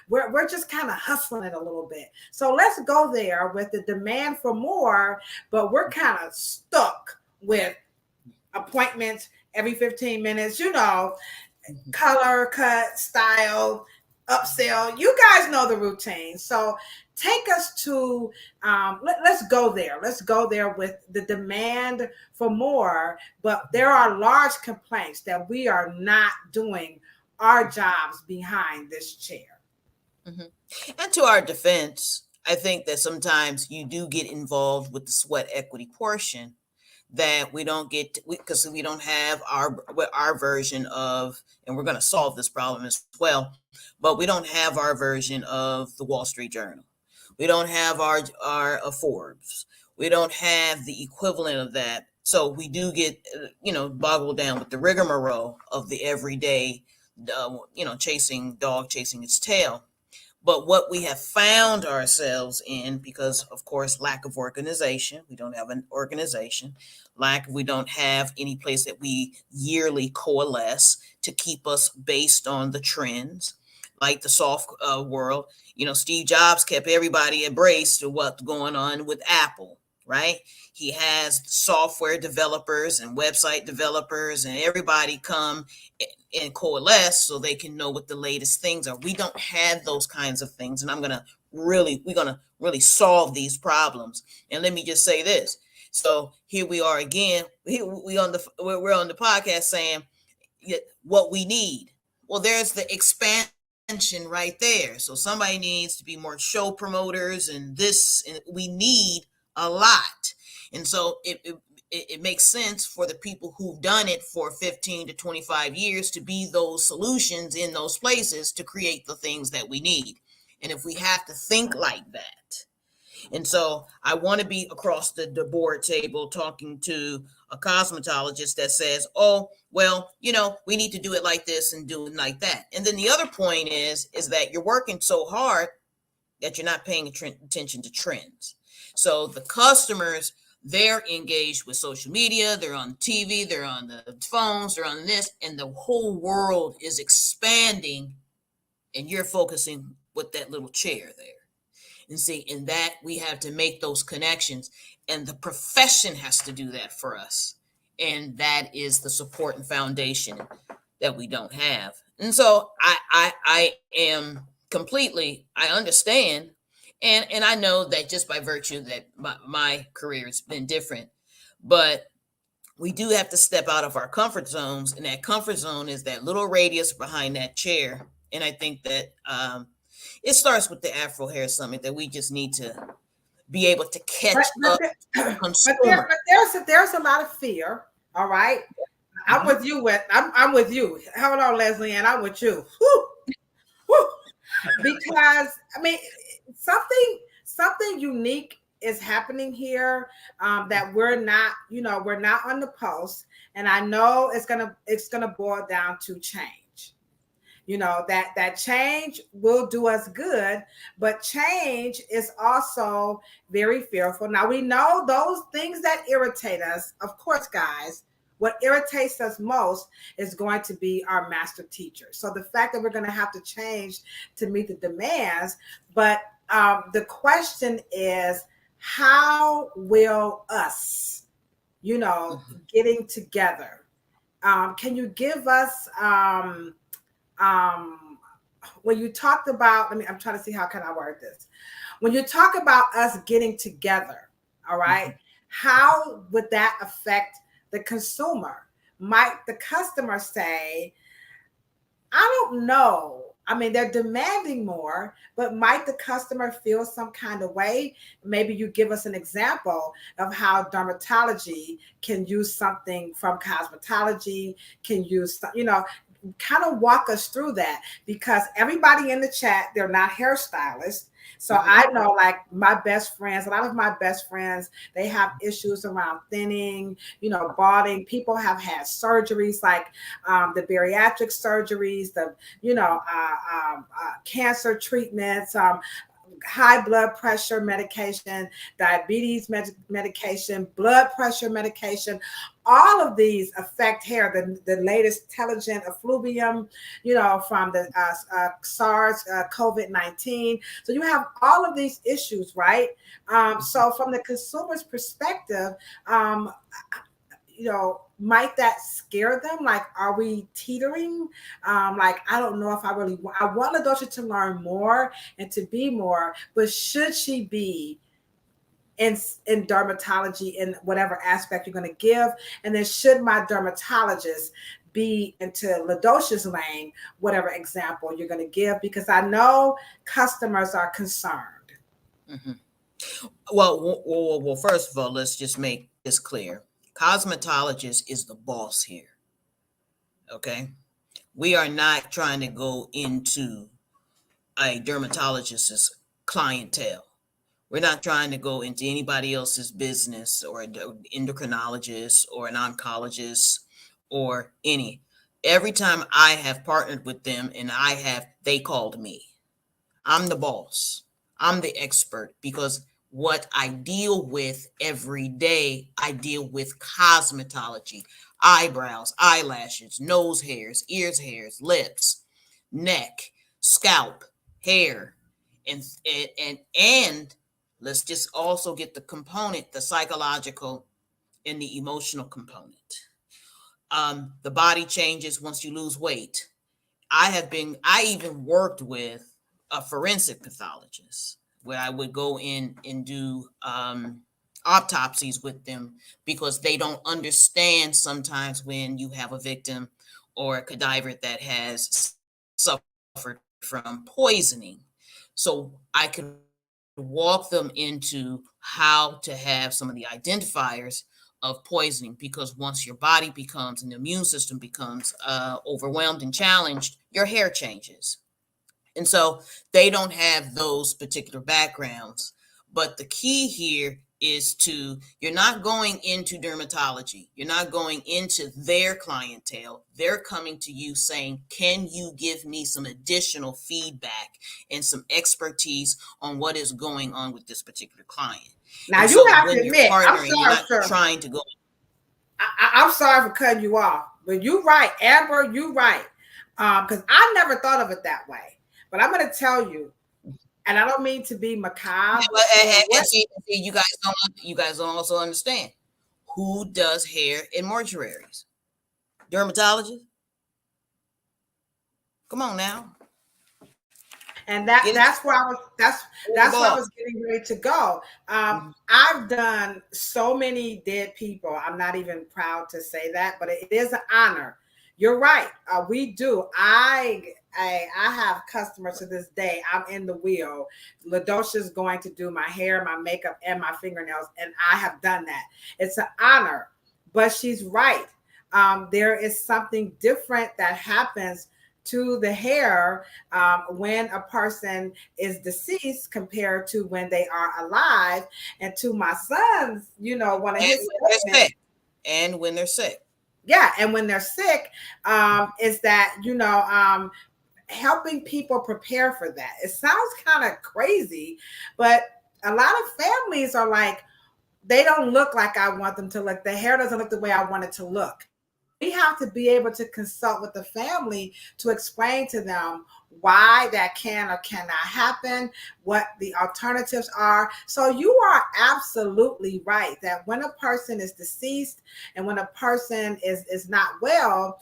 [SPEAKER 1] We're just kind of hustling it a little bit. So let's go there with the demand for more, but we're kind of stuck with appointments every 15 minutes, color, cut, style, upsell. You guys know the routine. So take us to, let's go there. Let's go there with the demand for more, but there are large complaints that we are not doing our jobs behind this chair.
[SPEAKER 3] Mhm. And to our defense, I think that sometimes you do get involved with the sweat equity portion that we don't get because we don't have our version of, and we're going to solve this problem as well, but we don't have our version of the Wall Street Journal. We don't have our Forbes. We don't have the equivalent of that. So we do get boggled down with the rigmarole of the everyday chasing dog chasing its tail. But what we have found ourselves in, because of course, lack of organization, we don't have an organization, we don't have any place that we yearly coalesce to keep us based on the trends, like the soft world. Steve Jobs kept everybody abreast to what's going on with Apple, right? He has software developers and website developers and everybody come and coalesce so they can know what the latest things are. We don't have those kinds of things, and we're gonna really solve these problems. And let me just say this. So here we are again. We're on the podcast saying what we need. Well, there's the expansion right there. So somebody needs to be more show promoters and this, and we need a lot. And so it makes sense for the people who've done it for 15 to 25 years to be those solutions in those places to create the things that we need. And if we have to think like that, and so I want to be across the board table talking to a cosmetologist that says, oh, well, we need to do it like this and do it like that. And then the other point is that you're working so hard that you're not paying attention to trends. So the customers, they're engaged with social media, they're on TV, they're on the phones, they're on this, and the whole world is expanding, and you're focusing with that little chair there. And see, in that we have to make those connections, and the profession has to do that for us. And that is the support and foundation that we don't have. And so I am completely, I understand. And I know that just by virtue that my career has been different, but we do have to step out of our comfort zones. And that comfort zone is that little radius behind that chair. And I think that it starts with the Afro Hair Summit, that we just need to be able to catch up to the consumer.
[SPEAKER 1] There's a lot of fear. All right. I'm with you. I'm with you. Hold on, Leslie, and I'm with you. Woo, woo. Because something unique is happening here, that we're not on the pulse, and I know it's gonna boil down to change. That change will do us good, but change is also very fearful. Now we know those things that irritate us, of course, guys. What irritates us most is going to be our master teacher. So the fact that we're going to have to change to meet the demands, but the question is, how will us, getting together? Can you give us, when you talked about, I'm trying to see how can I word this. When you talk about us getting together, all right, how would that affect the consumer? Might the customer say, I don't know. They're demanding more, but might the customer feel some kind of way? Maybe you give us an example of how dermatology can use something from cosmetology, can use, kind of walk us through that, because everybody in the chat, they're not hairstylists. So I know, like, my best friends, a lot of my best friends, they have issues around thinning, balding. People have had surgeries, like the bariatric surgeries, the, cancer treatments, high blood pressure medication, diabetes medication, blood pressure medication. All of these affect hair. The latest intelligent effluvium, from the SARS, COVID-19. So you have all of these issues, right? So from the consumer's perspective, might that scare them? Like, are we teetering? Like, I don't know if I want Ladosha to learn more and to be more, but should she be in dermatology in whatever aspect you're going to give? And then should my dermatologist be into Ladosha's lane, whatever example you're going to give? Because I know customers are concerned.
[SPEAKER 3] Mhm. Well, first of all, let's just make this clear. Cosmetologist is the boss here. Okay. We are not trying to go into a dermatologist's clientele. We're not trying to go into anybody else's business, or an endocrinologist or an oncologist or any. Every time I have partnered with them and they called me. I'm the boss. I'm the expert, because what I deal with every day, I deal with cosmetology, eyebrows, eyelashes, nose hairs, ears hairs, lips, neck, scalp, hair, and let's just also get the component, the psychological and the emotional component. The body changes once you lose weight. I even worked with a forensic pathologist where I would go in and do autopsies with them, because they don't understand sometimes when you have a victim or a cadaver that has suffered from poisoning. So I could walk them into how to have some of the identifiers of poisoning, because once your body becomes and the immune system becomes overwhelmed and challenged, your hair changes. And so they don't have those particular backgrounds. But the key here is you're not going into dermatology. You're not going into their clientele. They're coming to you saying, can you give me some additional feedback and some expertise on what is going on with this particular client?
[SPEAKER 1] Now,
[SPEAKER 3] And
[SPEAKER 1] you
[SPEAKER 3] so
[SPEAKER 1] have to
[SPEAKER 3] when you're
[SPEAKER 1] admit, I'm
[SPEAKER 3] partnering, you're
[SPEAKER 1] sorry,
[SPEAKER 3] not
[SPEAKER 1] sir.
[SPEAKER 3] trying to go.
[SPEAKER 1] I'm sorry for cutting you off, but you're right, Amber. You're right, because I never thought of it that way. But I'm going to tell you, and I don't mean to be macabre, but
[SPEAKER 3] And
[SPEAKER 1] what?
[SPEAKER 3] see, you guys don't also understand who does hair in mortuaries. Dermatologists. Come on now.
[SPEAKER 1] And
[SPEAKER 3] Get it?
[SPEAKER 1] that's where I was.
[SPEAKER 3] The
[SPEAKER 1] That's where I
[SPEAKER 3] ball.
[SPEAKER 1] was getting ready to go.
[SPEAKER 3] Mhm.
[SPEAKER 1] I've done so many dead people. I'm not even proud to say that, but it is an honor. You're right. We do. I have customers to this day. I'm in the wheel. Ladosha's going to do my hair, my makeup, and my fingernails, and I have done that. It's an honor. But she's right. There is something different that happens to the hair when a person is deceased compared to when they are alive. And to my son's, one of
[SPEAKER 3] And
[SPEAKER 1] his
[SPEAKER 3] when they're
[SPEAKER 1] statements,
[SPEAKER 3] sick. And when they're sick.
[SPEAKER 1] yeah, and when they're sick, is that, helping people prepare for that. It sounds kind of crazy, but a lot of families are like, they don't look like I want them to look. The hair doesn't look the way I want it to look. We have to be able to consult with the family to explain to them why that can or cannot happen, what the alternatives are. So you are absolutely right that when a person is deceased and when a person is not well,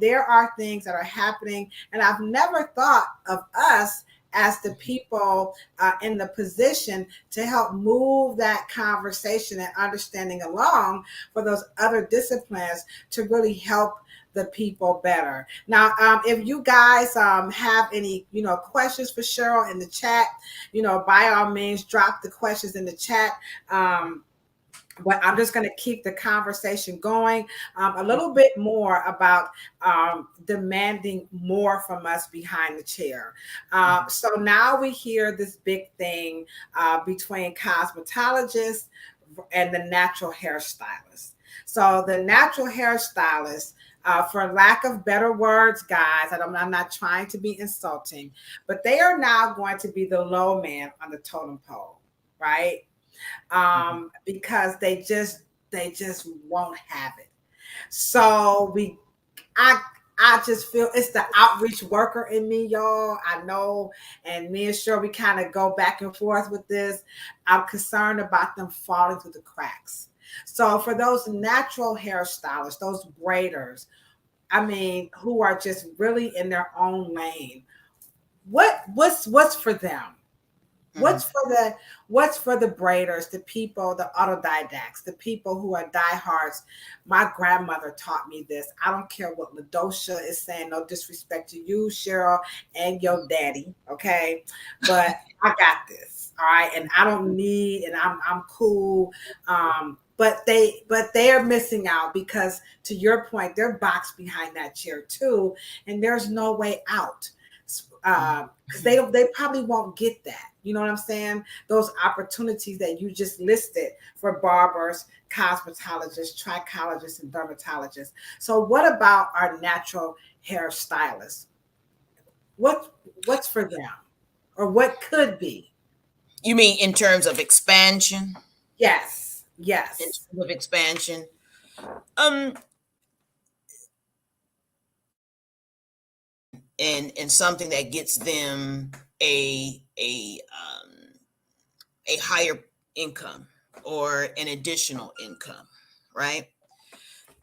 [SPEAKER 1] there are things that are happening. And I've never thought of us as the people in the position to help move that conversation and understanding along for those other disciplines to really help the people better. Now, if you guys have any, questions for Cheryl in the chat, by all means, drop the questions in the chat. But I'm just going to keep the conversation going a little bit more about demanding more from us behind the chair. So now we hear this big thing between cosmetologists and the natural hairstylist. So the natural hairstylist, for lack of better words, guys, I'm not trying to be insulting, but they are now going to be the low man on the totem pole, right? Because they just won't have it. So I I just feel it's the outreach worker in me, y'all. I know, and me and Cheryl, we kind of go back and forth with this. I'm concerned about them falling through the cracks. So for those natural hairstylists, those braiders, I mean, who are just really in their own lane, what's for them?
[SPEAKER 3] Mhm.
[SPEAKER 1] What's for the braiders, the people, the autodidacts, the people who are diehards? My grandmother taught me this. I don't care what Ladosha is saying, no disrespect to you, Cheryl, and your daddy, okay? But I got this, all right? And I don't need, and I'm cool. But they are missing out because, to your point, they're boxed behind that chair too, and there's no way out, because they probably won't get that. You know what I'm saying? Those opportunities that you just listed for barbers, cosmetologists, trichologists, and dermatologists. So, what about our natural hairstylists? What's for them, or what could be?
[SPEAKER 3] You mean in terms of expansion?
[SPEAKER 1] Yes,
[SPEAKER 3] In
[SPEAKER 1] yes.
[SPEAKER 3] terms of expansion, um, and something that gets them a higher income or an additional income, right?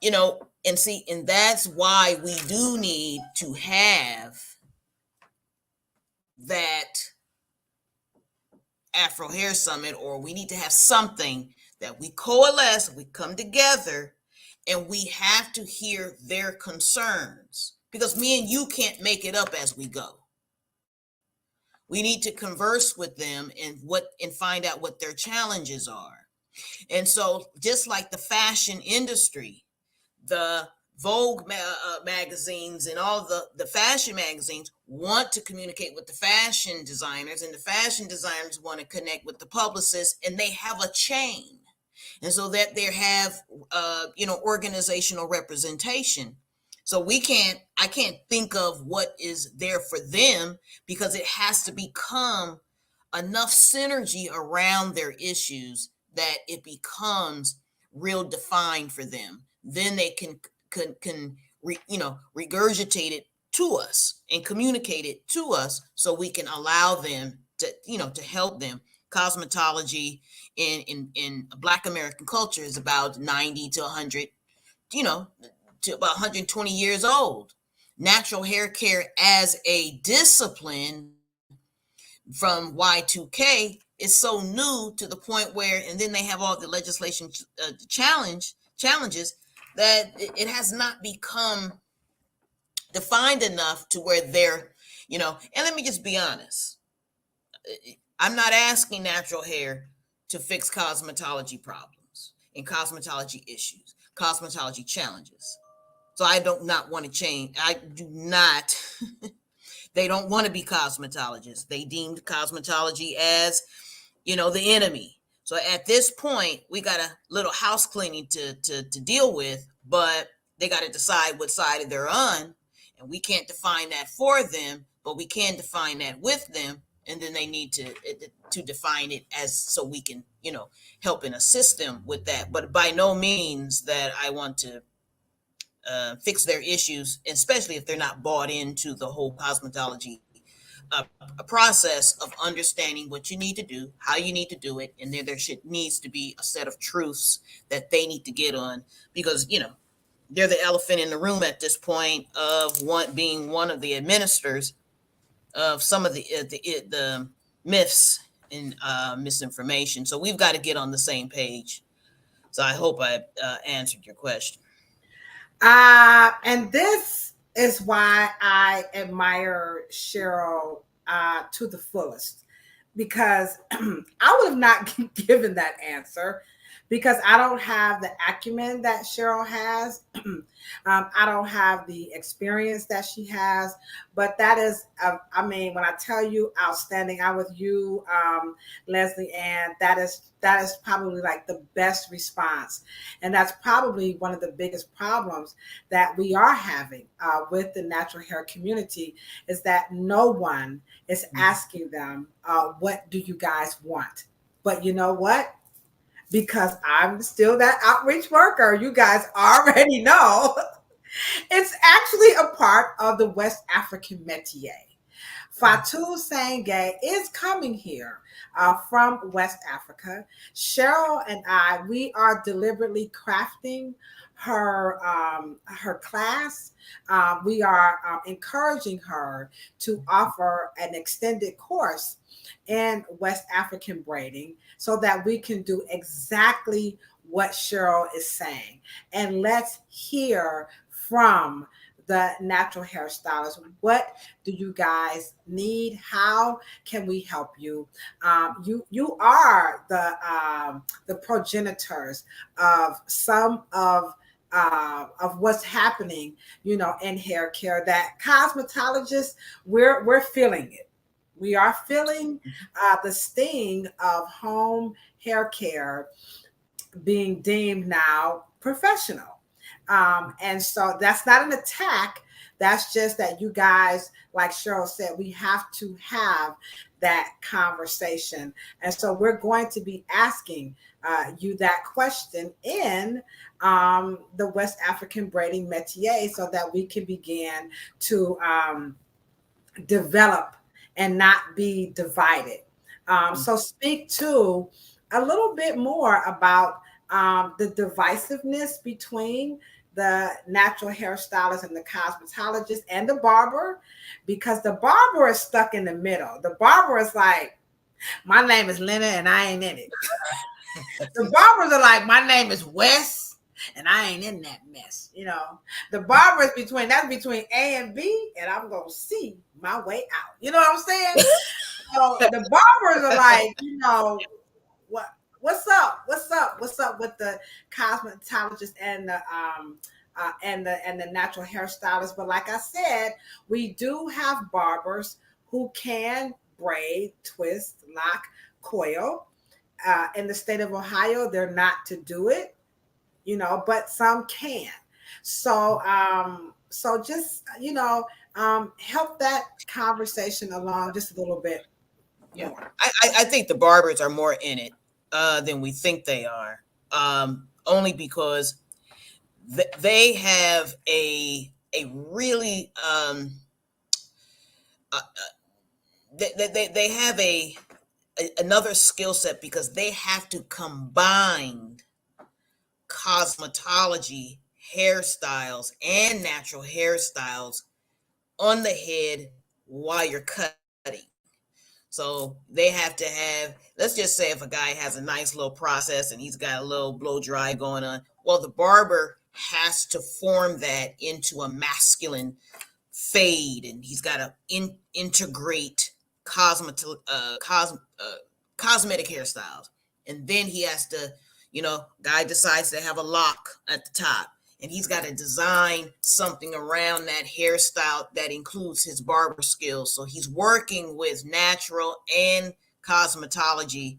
[SPEAKER 3] And see, and that's why we do need to have that Afro Hair Summit, or we need to have something that we coalesce, we come together, and we have to hear their concerns, because me and you can't make it up as we go. We need to converse with them and find out what their challenges are. And so, just like the fashion industry, the Vogue magazines and all the fashion magazines want to communicate with the fashion designers, and the fashion designers want to connect with the publicists, and they have a chain. And so that they have, organizational representation. So I can't think of what is there for them, because it has to become enough synergy around their issues that it becomes real defined for them. Then they can regurgitate it to us and communicate it to us, so we can allow them to help them. Cosmetology in Black American culture is about 90 to 100, you know, to about 120 years old. Natural hair care as a discipline from Y2K is so new, to the point where, and then they have all the legislation challenges, that it has not become defined enough to where and let me just be honest. I'm not asking natural hair to fix cosmetology problems and cosmetology issues, cosmetology challenges. So I don't not want to change. I do not. They don't want to be cosmetologists. They deemed cosmetology as, the enemy. So at this point, we got a little house cleaning to deal with, but they got to decide what side they're on. And we can't define that for them, but we can define that with them. And then they need to define it as, so we can, help and assist them with that. But by no means that I want to fix their issues, especially if they're not bought into the whole cosmetology a process of understanding what you need to do, how you need to do it, and then needs to be a set of truths that they need to get on, because they're the elephant in the room at this point, of being one of the administrators of some of the myths and misinformation. So we've got to get on the same page. So I hope I answered your question.
[SPEAKER 1] And this is why I admire Cheryl to the fullest, because I would have not given that answer, because I don't have the acumen that Cheryl has. I don't have the experience that she has, but that is, I mean, when I tell you outstanding, I with you, Leslie Ann, that is probably like the best response. And that's probably one of the biggest problems that we are having with the natural hair community, is that no one is asking them, what do you guys want? But you know what? Because I'm still that outreach worker, you guys already know, it's actually a part of the West African métier Fatou Sangay is coming here from West Africa. Cheryl and I, we are deliberately crafting her class. We are encouraging her to offer an extended course in West African braiding so that we can do exactly what Cheryl is saying. And let's hear from the natural hairstylist. What do you guys need? How can we help you? You are the progenitors of some of what's happening, you know, in hair care. That cosmetologists, we're feeling it. We are feeling the sting of home hair care being deemed now professional. And so that's not an attack. That's just that you guys, like Cheryl said, we have to have that conversation. And so we're going to be asking you that question in the West African braiding métier so that we can begin to develop and not be divided. So speak to a little bit more about the divisiveness between the natural hairstylist and the cosmetologist and the barber, because the barber is stuck in the middle. The barber is like, my name is Lena and I ain't in it. The barbers are like, my name is Wes and I ain't in that mess. You know, the barber is that's between A and B, and I'm gonna see my way out. You know what I'm saying? So the barbers are like, you know, what's up? What's up with the cosmetologist and the natural hairstylist? But like I said, we do have barbers who can braid, twist, lock, coil. In the state of Ohio, they're not to do it, you know, but some can. So so just, you know, help that conversation along just a little bit more.
[SPEAKER 3] I think the barbers are more in it than we think they are, only because they have a really they have another skill set, because they have to combine cosmetology hairstyles and natural hairstyles on the head while you're cutting. So they have to have, let's just say if a guy has a nice little process and he's got a little blow dry going on, well, the barber has to form that into a masculine fade, and he's got to integrate cosmetic hairstyles. And then he has to, you know, guy decides to have a lock at the top, and he's got to design something around that hairstyle that includes his barber skills. So he's working with natural and cosmetology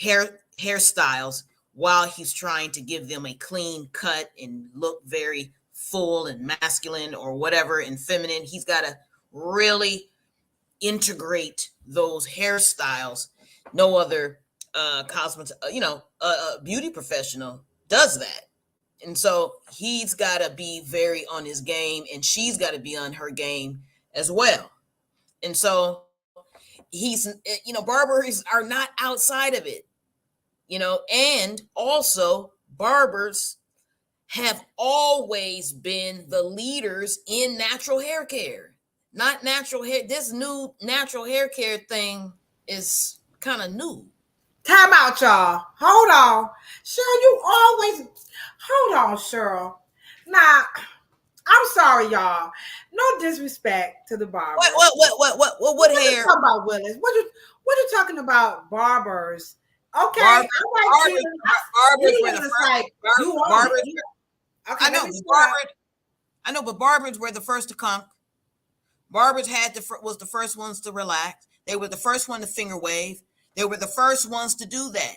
[SPEAKER 3] hairstyles while he's trying to give them a clean cut and look very full and masculine or whatever and feminine. He's got to really integrate those hairstyles. No other beauty professional does that. And so he's got to be very on his game, and she's got to be on her game as well. And so barbers are not outside of it, and also barbers have always been the leaders in natural hair care. Not natural hair. This new natural hair care thing is kind of new.
[SPEAKER 1] Time out, y'all. Hold on. Hold on, Cheryl. Nah, I'm sorry, y'all. No disrespect to the barbers.
[SPEAKER 3] What hair?
[SPEAKER 1] You talking about, Willis? What you talking about, barbers? Okay, barbers
[SPEAKER 3] were the first. Barbers. Okay, I know, but barbers were the first to come. Barbers was the first ones to relax. They were the first one to finger wave. They were the first ones to do that.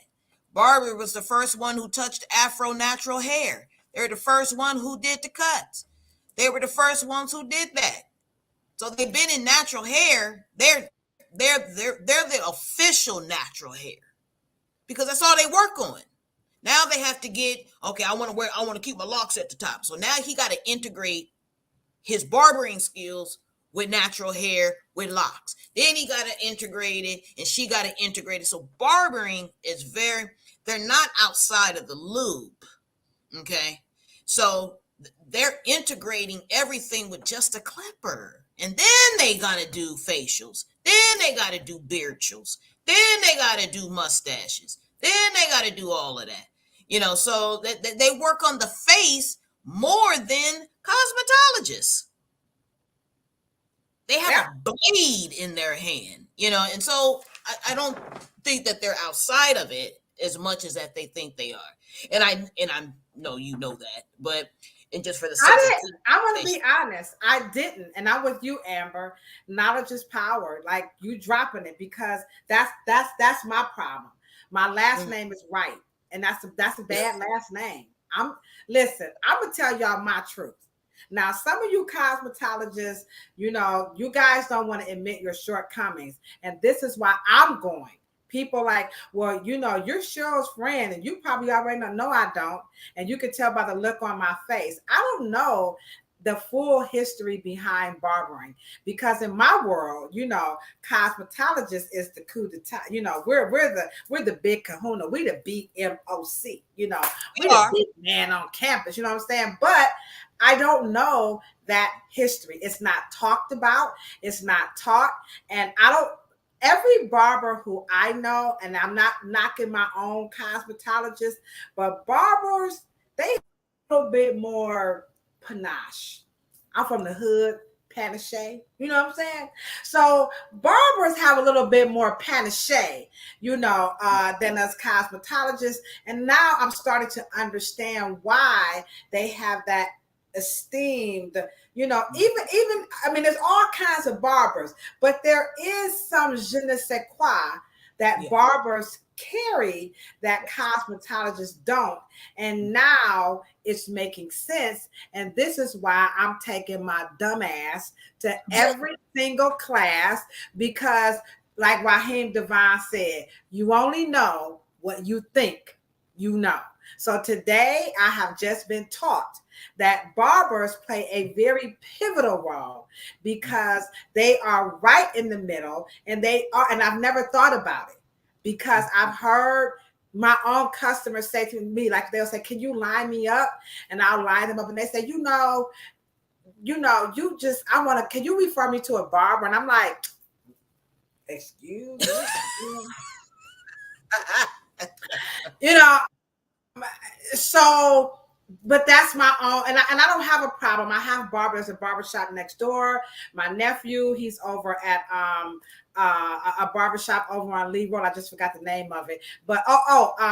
[SPEAKER 3] Barber was the first one who touched Afro natural hair. They were the first one who did the cuts. They were the first ones who did that. So they've been in natural hair. They're the official natural hair, because that's all they work on. Now they have to get, okay, I want to keep my locks at the top. So now he got to integrate his barbering skills with natural hair with locks. Then he got to integrate it, and she got to integrate it. So barbering is they're not outside of the loop. Okay. So they're integrating everything with just a clipper. And then they got to do facials. Then they got to do beards. Then they got to do mustaches. Then they got to do all of that. So they work on the face more than cosmetologists. They have a blade in their hand, and so I don't think that they're outside of it as much as that they think they are. And I know you know that, but and just for the sake
[SPEAKER 1] I'm gonna be honest, I didn't, and I'm with you, Amber. Knowledge is power. Like you dropping it because that's my problem. My last name is Wright, and that's a bad last name. Listen, I'm gonna tell y'all my truth. Now, some of you cosmetologists, you guys don't want to admit your shortcomings. And this is why I'm going. People like, well, you're Cheryl's friend, and you probably already know. No, I don't. And you can tell by the look on my face. I don't know the full history behind barbering, because in my world, cosmetologist is the coup d'etat. We're the big kahuna. We the BMOC. We're the big man on campus. You know what I'm saying? But I don't know that history. It's not talked about. It's not taught. And every barber who I know, and I'm not knocking my own cosmetologist, but barbers, they have a little bit more panache. I'm from the hood, panache. You know what I'm saying? So barbers have a little bit more panache, than us cosmetologists. And now I'm starting to understand why they have that esteemed, even I mean, there's all kinds of barbers, but there is some je ne sais quoi that barbers carry that cosmetologists don't. And now it's making sense. And this is why I'm taking my dumb ass to every single class, because like Raheem Devine said, you only know what you think you know. So today I have just been taught that barbers play a very pivotal role, because they are right in the middle, and I've never thought about it, because I've heard my own customers say to me, like they'll say, can you line me up? And I'll line them up, and they say, can you refer me to a barber? And I'm like, excuse me. So, but that's my own, and I don't have a problem. I have there's a barbershop next door. My nephew, he's over at a barbershop over on Lee Road. I just forgot the name of it. But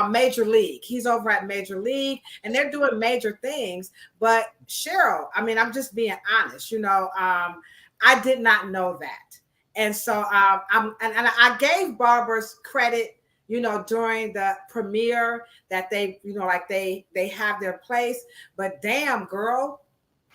[SPEAKER 1] Major League. He's over at Major League, and they're doing major things. But Cheryl, I mean, I'm just being honest. I did not know that, and so I gave barbers credit, during the premiere, that they, they have their place. But damn, girl,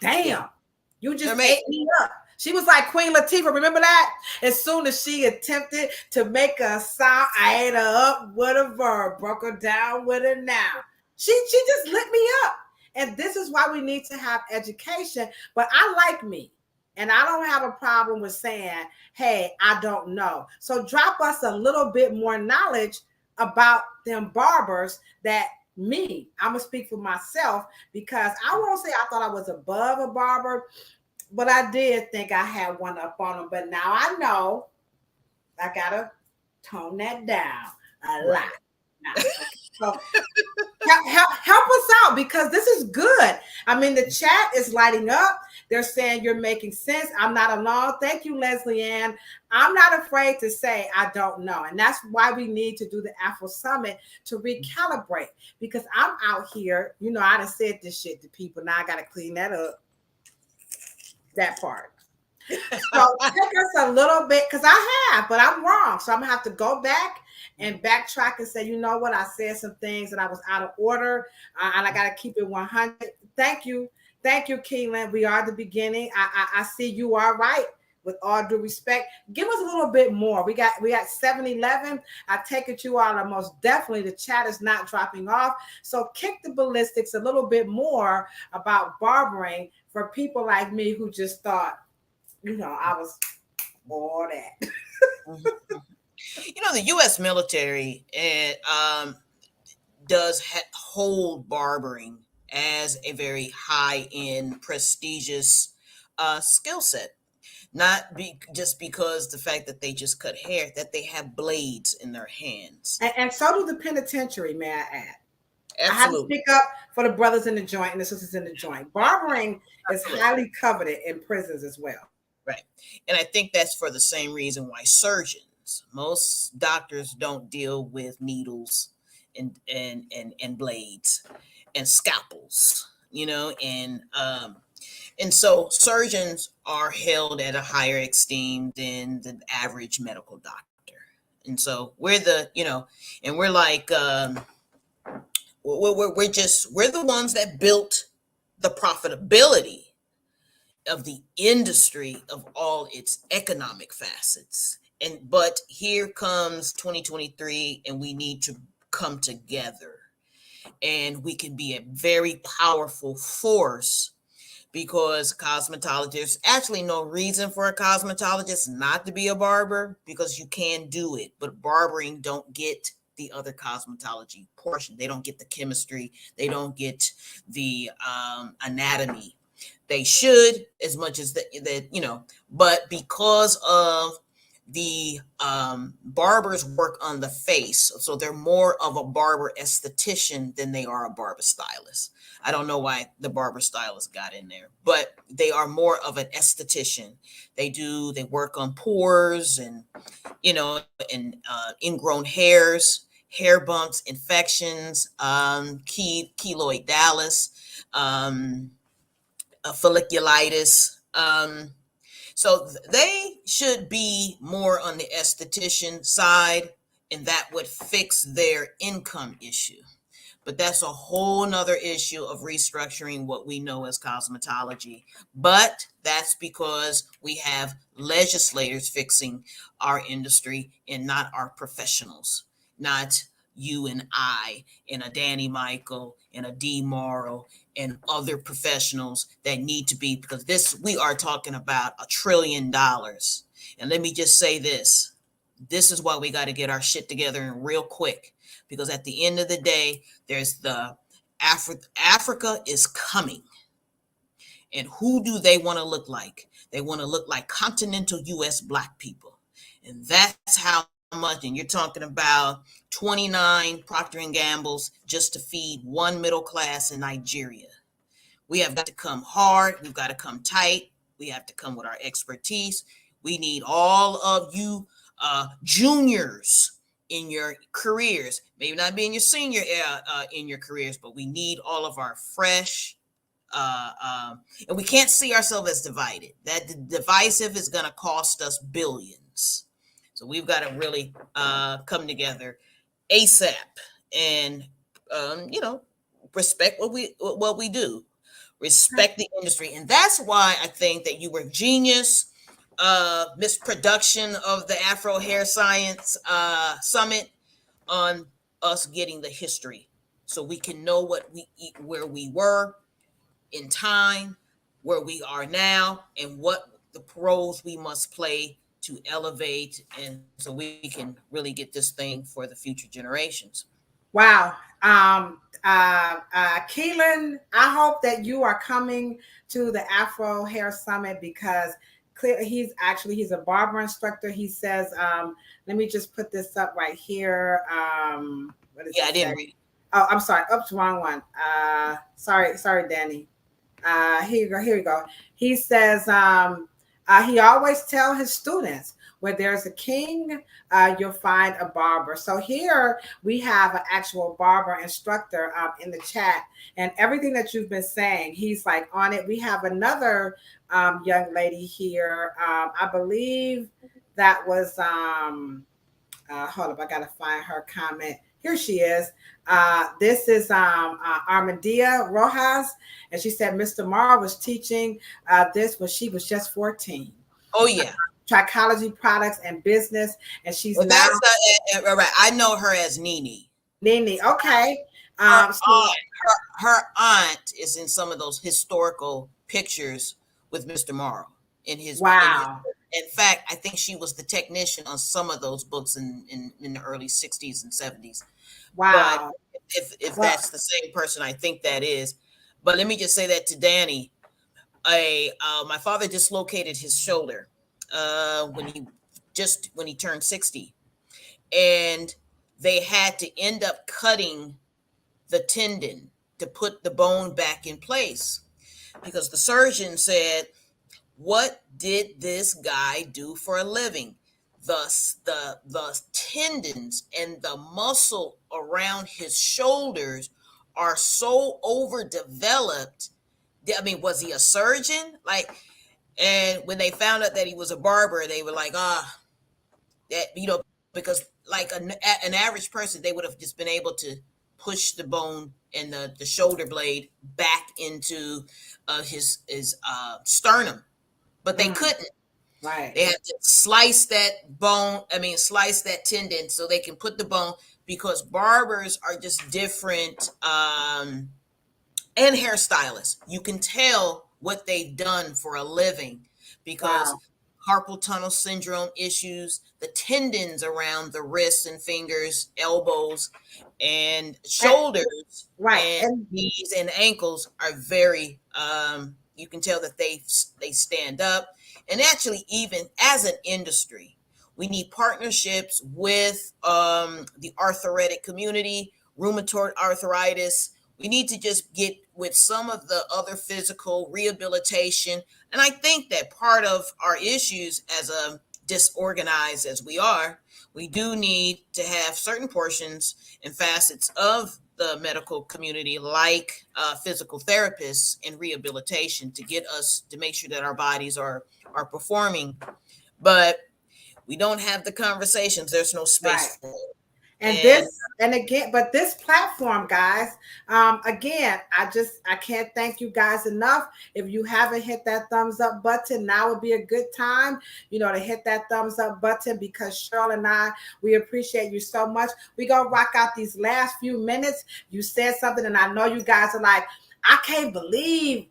[SPEAKER 1] you just ate me up. She was like Queen Latifah. Remember that? As soon as she attempted to make a sound, I ate her up with a verb, broke her down with a noun. She just lit me up. And this is why we need to have education. But I like me. And I don't have a problem with saying, hey, I don't know. So drop us a little bit more knowledge about them barbers that I'm going to speak for myself, because I won't say I thought I was above a barber, but I did think I had one up on them. But now I know I got to tone that down a lot. So help us out, because this is good. I mean, the chat is lighting up. They're saying you're making sense. I'm not alone. Thank you, Leslie Ann. I'm not afraid to say I don't know. And that's why we need to do the Afro Summit, to recalibrate, because I'm out here, I done said this shit to people. Now I got to clean that up. That part. So take us a little bit, because I have, but I'm wrong. So I'm gonna have to go back and backtrack and say, you know what, I said some things and I was out of order, and I got to keep it 100. Thank you, Keelan. We are the beginning. I see you are right. With all due respect, give us a little bit more. We got 7-11. I take it you all are most definitely. The chat is not dropping off. So kick the ballistics a little bit more about barbering for people like me who just thought I was all that.
[SPEAKER 3] Mhm. The U.S. military does hold barbering as a very high end, prestigious skill set. Not just because the fact that they just cut hair, that they have blades in their hands.
[SPEAKER 1] And so do the penitentiary, may I add. I had to
[SPEAKER 3] Absolutely.
[SPEAKER 1] speak up for the brothers in the joint and the sisters in the joint. Barbering is
[SPEAKER 3] Absolutely.
[SPEAKER 1] highly coveted in prisons as well.
[SPEAKER 3] Right. And I think that's for the same reason why surgeons, most doctors don't deal with needles and blades and scalpels, and so surgeons are held at a higher esteem than the average medical doctor. And so and we're like, we're the ones that built the profitability of the industry of all its economic facets. But here comes 2023, and we need to come together, and we can be a very powerful force, because cosmetologists, there's actually no reason for a cosmetologist not to be a barber, because you can do it, but barbering don't get the other cosmetology portion. They don't get the chemistry, they don't get the anatomy. They should, as much as but because of the barbers work on the face, so they're more of a barber esthetician than they are a barber stylist. I don't know why the barber stylist got in there, but they are more of an esthetician. They work on pores and ingrown hairs, hair bumps, infections, keloid dallas, folliculitis. So they should be more on the esthetician side, and that would fix their income issue. But that's a whole nother issue of restructuring what we know as cosmetology. But that's because we have legislators fixing our industry and not our professionals, not you and I and a Danny Michael and a D Morrow and other professionals that need to be, because we are talking about $1 trillion. And let me just say this is why we got to get our shit together and real quick, because at the end of the day, there's the Africa is coming. And who do they want to look like? They want to look like continental US Black people. And that's how much, and you're talking about 29 Procter & Gambles just to feed one middle class in Nigeria. We have got to come hard. We've got to come tight. We have to come with our expertise. We need all of you juniors in your careers, maybe not being your senior in your careers, but we need all of our fresh, and we can't see ourselves as divided. That divisive is going to cost us billions. So we've got to really come together ASAP and, respect what we do. Respect the industry. And that's why I think that you were genius. Misproduction of the Afro Hair Science Summit on us getting the history, so we can know where we were in time, where we are now, and what the roles we must play to elevate, and so we can really get this thing for the future generations.
[SPEAKER 1] Wow. Keelan, I hope that you are coming to the Afro Hair Summit, because clearly he's a barber instructor. He says, let me just put this up right here. What is
[SPEAKER 3] I didn't read it.
[SPEAKER 1] Oh, I'm sorry. Oops, wrong one. Sorry, Danny. Here you go. Here you go. He says, he always tell his students, where there's a king, you'll find a barber. So here we have an actual barber instructor in the chat, and everything that you've been saying, he's like on it. We have another young lady here. I believe that was, hold up, I got to find her comment. Here she is. This is Armandia Rojas, and she said Mr. Morrow was teaching this when she was just 14.
[SPEAKER 3] Oh yeah.
[SPEAKER 1] Trichology products and business, and she's
[SPEAKER 3] Well,
[SPEAKER 1] now
[SPEAKER 3] right. I know her as Nini.
[SPEAKER 1] Nini. Okay.
[SPEAKER 3] Her aunt is in some of those historical pictures with Mr. Morrow. in his
[SPEAKER 1] Wow.
[SPEAKER 3] in fact, I think she was the technician on some of those books in the early 60s and 70s. But
[SPEAKER 1] Wow.
[SPEAKER 3] if
[SPEAKER 1] Well,
[SPEAKER 3] that's the same person, I think that is. But let me just say that to Danny, my father dislocated his shoulder when he turned 60, and they had to end up cutting the tendon to put the bone back in place because the surgeon said, what did this guy do for a living? The tendons and the muscle around his shoulders are so overdeveloped. I mean, was he a surgeon? Like, and when they found out that he was a barber, they were like, that, because like an average person, they would have just been able to push the bone and the shoulder blade back into his sternum, but they
[SPEAKER 1] mm,
[SPEAKER 3] couldn't.
[SPEAKER 1] right.
[SPEAKER 3] They had to slice that bone, slice that tendon so they can put the bone, because barbers are just different, and hairstylists. You can tell what they've done for a living because
[SPEAKER 1] Wow.
[SPEAKER 3] carpal tunnel syndrome issues, the tendons around the wrists and fingers, elbows, and
[SPEAKER 1] And,
[SPEAKER 3] shoulders
[SPEAKER 1] right.
[SPEAKER 3] and
[SPEAKER 1] And
[SPEAKER 3] knees and ankles are very, you can tell that they stand up. And actually, even as an industry, we need partnerships with the arthritic community, rheumatoid arthritis. We need to just get with some of the other physical rehabilitation. And I think that part of our issues, as disorganized as we are, we do need to have certain portions and facets of the medical community, like physical therapists and rehabilitation, to get us to make sure that our bodies are performing. But we don't have the conversations. There's no space
[SPEAKER 1] right.
[SPEAKER 3] for it.
[SPEAKER 1] And
[SPEAKER 3] And
[SPEAKER 1] again, but this platform, guys, again, I can't thank you guys enough. If you haven't hit that thumbs up button, now would be a good time, to hit that thumbs up button, because Cheryl and I, we appreciate you so much. We're going to rock out these last few minutes. You said something, and I know you guys are like, I can't believe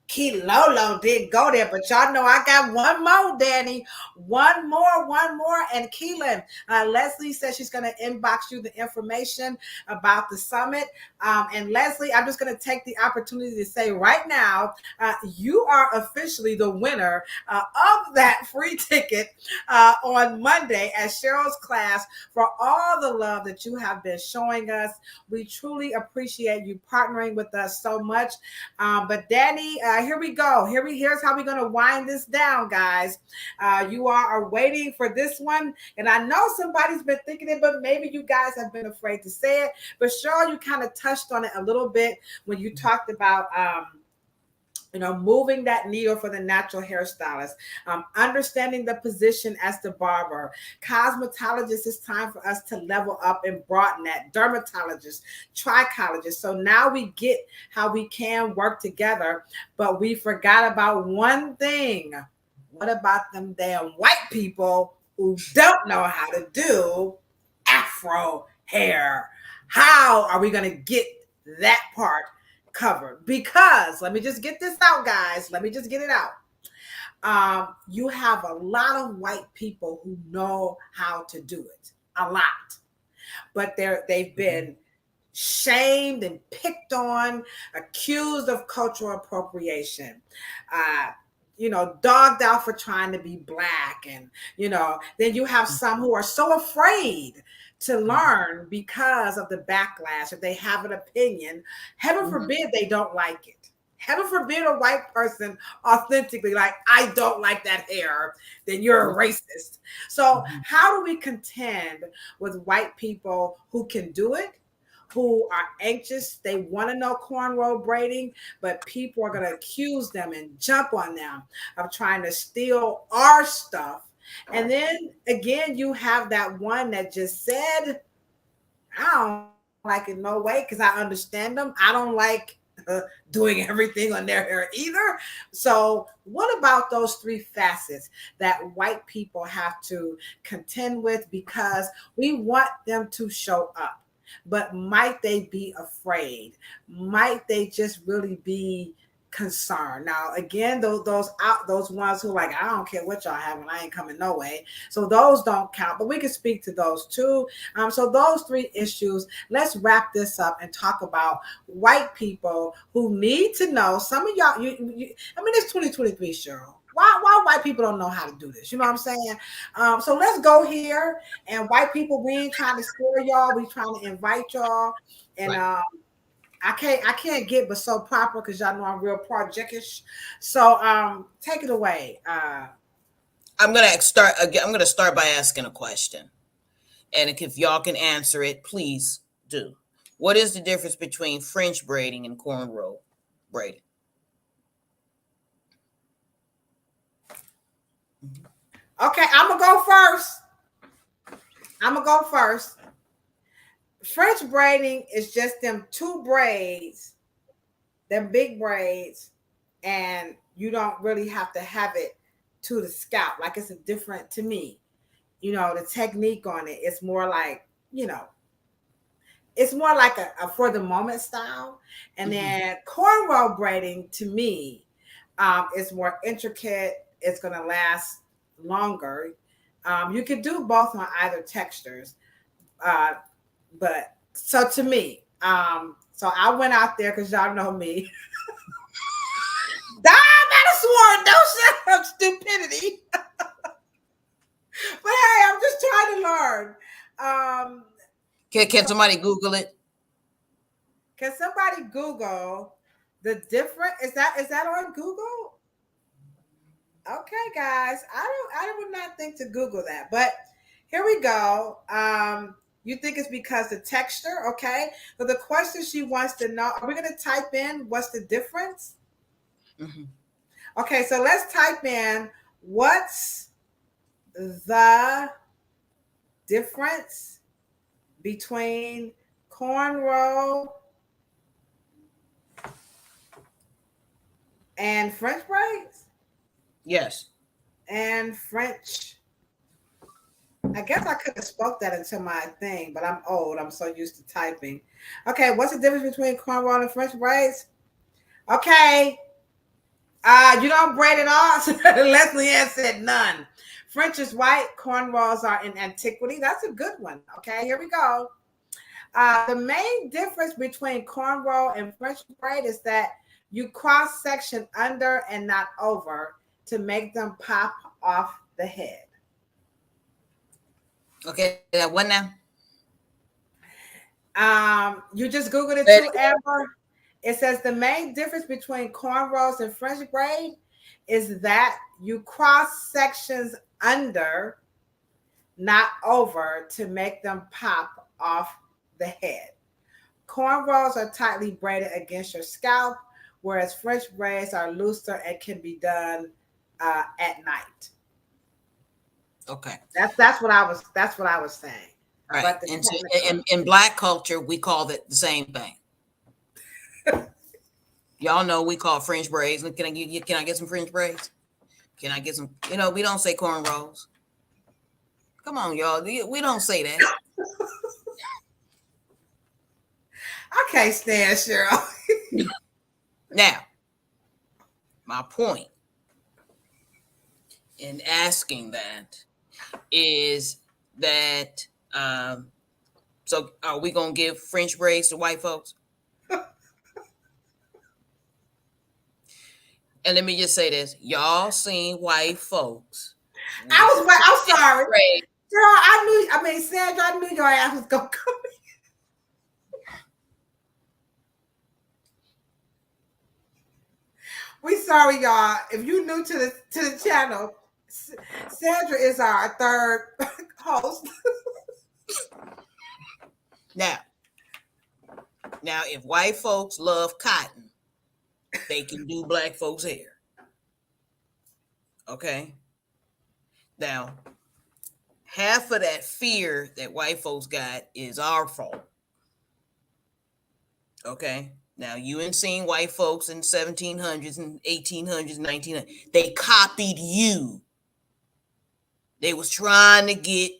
[SPEAKER 1] Key Lolo did go there, but y'all know I got one more, Danny. One more. And Keelan, Leslie says she's going to inbox you the information about the summit. And Leslie, I'm just going to take the opportunity to say right now, you are officially the winner of that free ticket on Monday at Cheryl's class, for all the love that you have been showing us. We truly appreciate you partnering with us so much. But Danny, here we go. Here's how we're going to wind this down, guys. You are waiting for this one. And I know somebody's been thinking it, but maybe you guys have been afraid to say it. But Cheryl, you kind of touched on it a little bit when you talked about moving that needle for the natural hairstylist, understanding the position as the barber. Cosmetologists, it's time for us to level up and broaden that. Dermatologists, trichologists. So now we get how we can work together, but we forgot about one thing. What about them damn white people who don't know how to do Afro hair? How are we going to get that part covered? Because let me just get this out, guys. Let me just get it out. You have a lot of white people who know how to do it, a lot, but they've been shamed and picked on, accused of cultural appropriation, dogged out for trying to be black. And, then you have some who are so afraid to learn because of the backlash. If they have an opinion, heaven forbid they don't like it. Heaven forbid a white person authentically like, I don't like that hair, then you're a racist. So how do we contend with white people who can do it, who are anxious? They want to know cornrow braiding, but people are going to accuse them and jump on them of trying to steal our stuff. And then again, you have that one that just said, I don't like it no way, because I understand them. I don't like doing everything on their hair either. So what about those three facets that white people have to contend with, because we want them to show up? But might they be afraid? Might they just really be concern. Now, again, those ones who like, I don't care what y'all having, I ain't coming no way. So those don't count, but we can speak to those too. So those three issues. Let's wrap this up and talk about white people who need to know. Some of y'all, I mean, it's 2023, Cheryl. Why white people don't know how to do this? You know what I'm saying? So let's go here. And white people, we ain't trying to scare y'all. We trying to invite y'all. And
[SPEAKER 3] Right.
[SPEAKER 1] I can't get but so proper because y'all know I'm real projectish. So take it away.
[SPEAKER 3] I'm gonna start again. I'm gonna start by asking a question, and if y'all can answer it, please do. What is the difference between French braiding and cornrow braiding?
[SPEAKER 1] Okay, I'm gonna go first. French braiding is just them two braids, them big braids, and you don't really have to have it to the scalp. Like it's a different to me. The technique on it. It's more like, it's more like a for the moment style. And then cornrow braiding to me is more intricate. It's gonna last longer. You could do both on either textures. Uh, but so to me, so I went out there because y'all know me. I sworn, don't shut up, stupidity. But hey, I'm just trying to learn.
[SPEAKER 3] Can somebody Google it?
[SPEAKER 1] Can somebody Google the different? Is that on Google? Okay, guys, I would not think to Google that, but here we go. You think it's because the texture? Okay, so the question she wants to know: are we going to type in what's the difference?
[SPEAKER 3] Mm-hmm.
[SPEAKER 1] Okay, so let's type in what's the difference between cornrow and French braids
[SPEAKER 3] Yes.
[SPEAKER 1] and French. I guess I could have spoke that into my thing, but I'm old. I'm so used to typing. Okay, what's the difference between cornrow and French braids? Okay, you don't braid it all. Leslie Ann said none. French is white. Cornrows are in antiquity. That's a good one. Okay, here we go. The main difference between cornrow and French braid is that you cross section under and not over to make them pop off the head.
[SPEAKER 3] Okay, that one now.
[SPEAKER 1] You just Googled it too, Amber. It says the main difference between cornrows and French braid is that you cross sections under, not over, to make them pop off the head. Cornrows are tightly braided against your scalp, whereas French braids are looser and can be done at night.
[SPEAKER 3] Okay.
[SPEAKER 1] That's what I was saying.
[SPEAKER 3] All right.
[SPEAKER 1] But
[SPEAKER 3] And so in Black culture, we call it the same thing. Y'all know we call French braids. Can I get some French braids? Can I get some? We don't say cornrows. Come on, y'all. We don't say that.
[SPEAKER 1] I can't stand Cheryl.
[SPEAKER 3] Now, my point in asking that is that so are we gonna give French braids to white folks? And let me just say this: y'all seen white folks?
[SPEAKER 1] I'm sorry, Cheryl. Sandra, I knew your ass was gonna come. We sorry, y'all. If you new to the channel, Sandra is our third host.
[SPEAKER 3] Now, if white folks love cotton, they can do black folks' hair. Okay. Now, half of that fear that white folks got is our fault. Okay. Now, you ain't seen white folks in 1700s and 1800s, 1900s. They copied you. They was trying to get,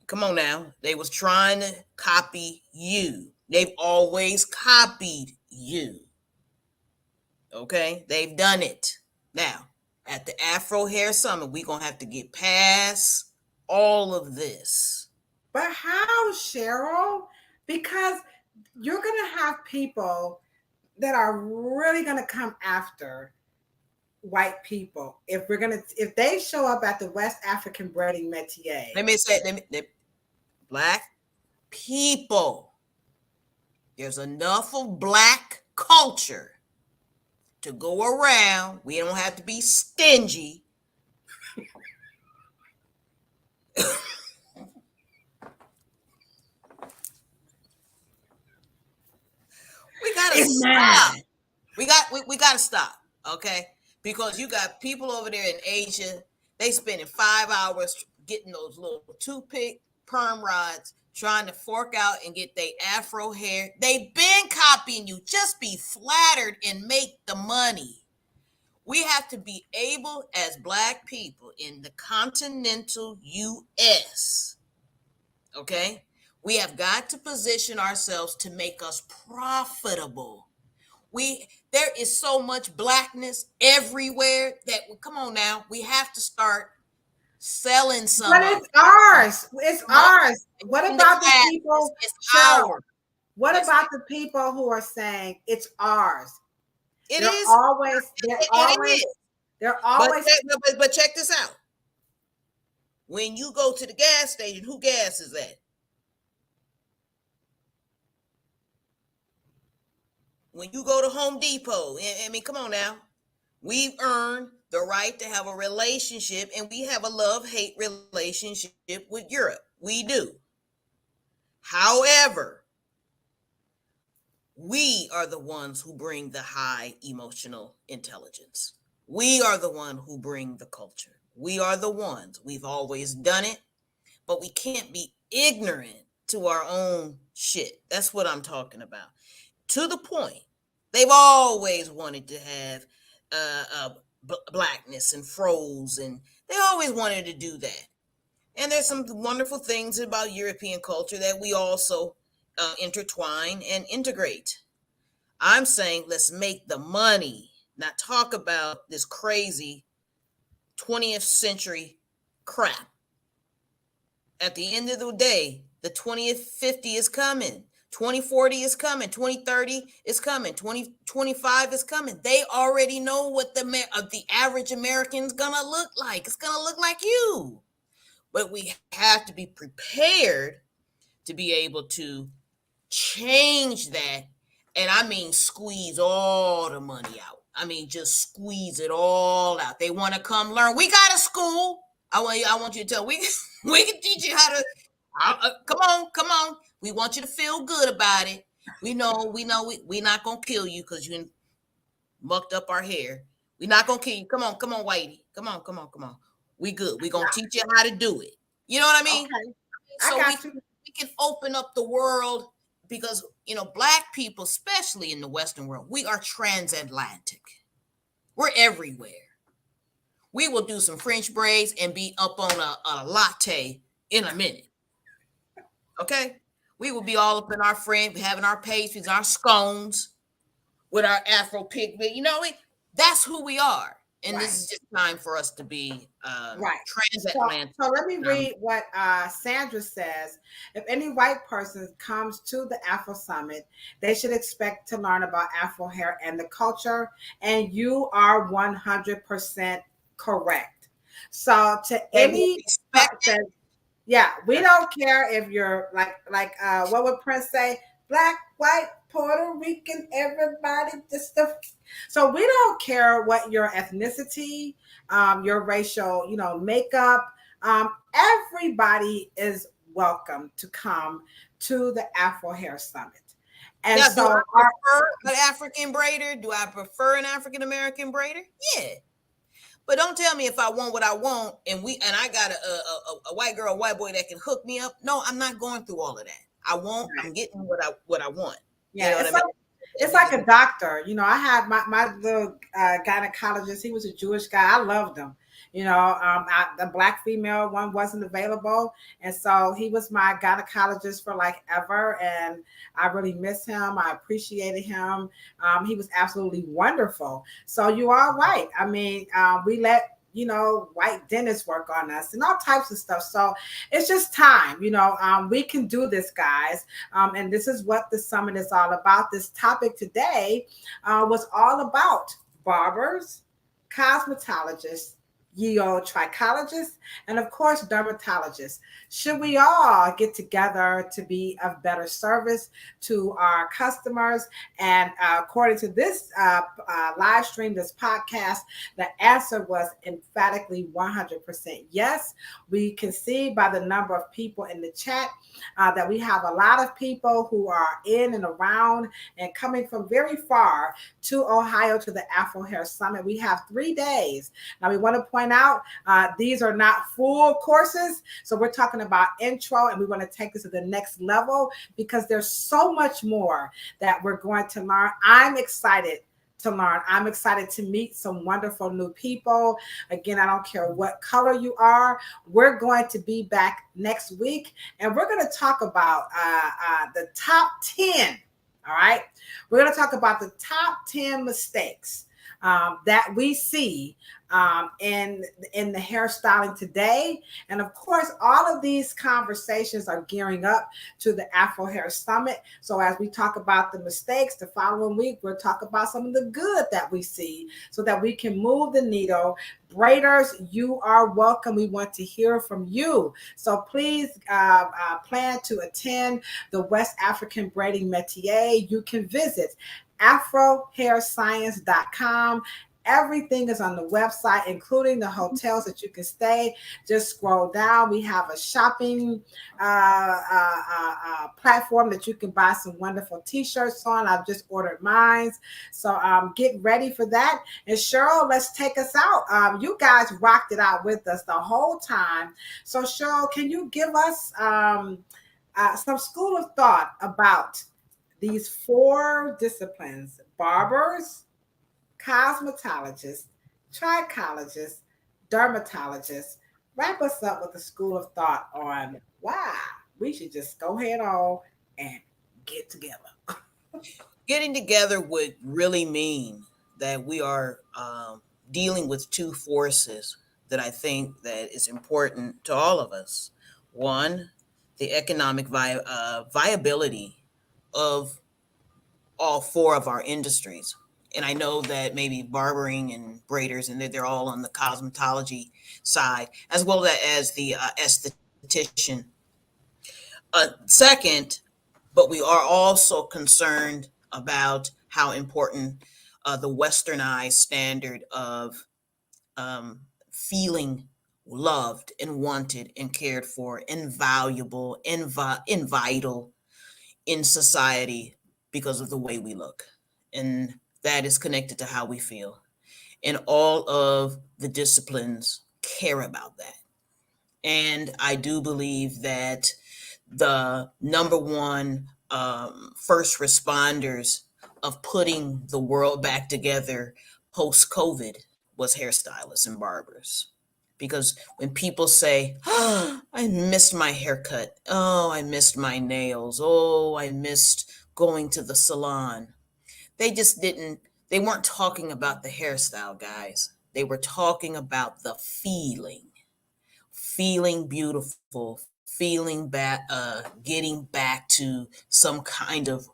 [SPEAKER 3] come on now. They was trying to copy you. They've always copied you. Okay, they've done it. Now, at the Afro Hair Summit, we're going to have to get past all of this.
[SPEAKER 1] But how, Cheryl? Because you're going to have people that are really going to come after white people if they show up at the West African braiding métier.
[SPEAKER 3] Let me say, Black people. There's enough of Black culture to go around. We don't have to be stingy. We gotta stop. We gotta stop, okay? Because you got people over there in Asia, they spending 5 hours getting those little toothpick perm rods, trying to fork out and get their Afro hair. They've been copying you. Just be flattered and make the money. We have to be able, as Black people in the continental U.S., okay? We have got to position ourselves to make us profitable. There is so much Blackness everywhere that, come on now, we have to start selling some.
[SPEAKER 1] But it's ours. It's ours. What about the people?
[SPEAKER 3] It's ours.
[SPEAKER 1] What about the people who are saying it's ours?
[SPEAKER 3] It
[SPEAKER 1] they're
[SPEAKER 3] is
[SPEAKER 1] always.
[SPEAKER 3] But check this out. When you go to the gas station, who gas is that? When you go to Home Depot, I mean, come on now. We've earned the right to have a relationship, and we have a love-hate relationship with Europe. We do. However, we are the ones who bring the high emotional intelligence. We are the one who bring the culture. We are the ones. We've always done it, but we can't be ignorant to our own shit. That's what I'm talking about. To the point, they've always wanted to have Blackness and froze, and they always wanted to do that. And there's some wonderful things about European culture that we also intertwine and integrate. I'm saying let's make the money, not talk about this crazy 20th century crap. At the end of the day, the 2050 is coming. 2040 is coming. 2030 is coming. 2025 is coming. They already know what the average American's gonna look like. It's gonna look like you. But we have to be prepared to be able to change that. And I mean, squeeze all the money out. I mean, just squeeze it all out. They want to come learn. We got a school. I want you to tell. We can teach you how to. Come on. We want you to feel good about it. We know. We're not gonna kill you because you mucked up our hair. We're not gonna kill you. Come on, Whitey. Come on. We good. We're gonna teach you how to do it. You know what I mean?
[SPEAKER 1] Okay.
[SPEAKER 3] So we can open up the world because, Black people, especially in the Western world, we are transatlantic. We're everywhere. We will do some French braids and be up on a latte in a minute. Okay? We will be all up in our friend, having our pastries, our scones with our Afro pigment. That's who we are. And This is just time for us to be transatlantic.
[SPEAKER 1] So let me read what Sandra says. If any white person comes to the Afro Summit, they should expect to learn about Afro hair and the culture. And you are 100% correct. So to any person, we don't care if you're like what would Prince say? Black, white, Puerto Rican, everybody, just stuff. So we don't care what your ethnicity, your racial, makeup. Everybody is welcome to come to the Afro Hair Summit. And
[SPEAKER 3] do I prefer an African braider? Do I prefer an African American braider? Yeah. But don't tell me if I want what I want and I got a white girl, white boy that can hook me up. No, I'm not going through all of that. I'm getting what I want.
[SPEAKER 1] Yeah, it's like a doctor. I had my little gynecologist. He was a Jewish guy. I loved him. The black female one wasn't available. And so he was my gynecologist for like ever. And I really miss him. I appreciated him. He was absolutely wonderful. So you are right. I mean, we let white dentists work on us and all types of stuff. So it's just time, we can do this, guys. And this is what the summit is all about. This topic today was all about barbers, cosmetologists, ye old trichologists, and of course, dermatologists. Should we all get together to be of better service to our customers? And according to this live stream, this podcast, the answer was emphatically 100% yes. We can see by the number of people in the chat that we have a lot of people who are in and around and coming from very far to Ohio to the Afro Hair Summit. We have 3 days. Now, we want to point out these are not full courses. So we're talking about intro, and we want to take this to the next level because there's so much more that we're going to learn. I'm excited to learn. I'm excited to meet some wonderful new people. Again, I don't care what color you are. We're going to be back next week, and we're going to talk about the top 10. All right. We're going to talk about the top 10 mistakes that we see in the hairstyling today. And of course, all of these conversations are gearing up to the Afro Hair Summit. So as we talk about the mistakes, the following week, we'll talk about some of the good that we see so that we can move the needle. Braiders, you are welcome. We want to hear from you. So please plan to attend the West African Braiding Métier. You can visit afrohairscience.com. Everything is on the website, including the hotels that you can stay. Just scroll down. We have a shopping platform that you can buy some wonderful t-shirts on. I've just ordered mine. So get ready for that. And Cheryl, let's take us out. You guys rocked it out with us the whole time. So Cheryl, can you give us some school of thought about these 4 disciplines: barbers, cosmetologists, trichologists, dermatologists? Wrap us up with a school of thought on why we should just go ahead on and get together.
[SPEAKER 3] Getting together would really mean that we are dealing with 2 forces that I think that is important to all of us. One, the economic viability of all 4 of our industries. And I know that maybe barbering and braiders, and they're all on the cosmetology side, as well as the esthetician. Second, but we are also concerned about how important the westernized standard of feeling loved and wanted and cared for and valuable and vital in society because of the way we look. And that is connected to how we feel. And all of the disciplines care about that. And I do believe that the number one first responders of putting the world back together post-COVID was hairstylists and barbers. Because when people say, oh, I missed my haircut. Oh, I missed my nails. Oh, I missed going to the salon. They weren't talking about the hairstyle, guys. They were talking about the feeling beautiful, feeling back, getting back to some kind of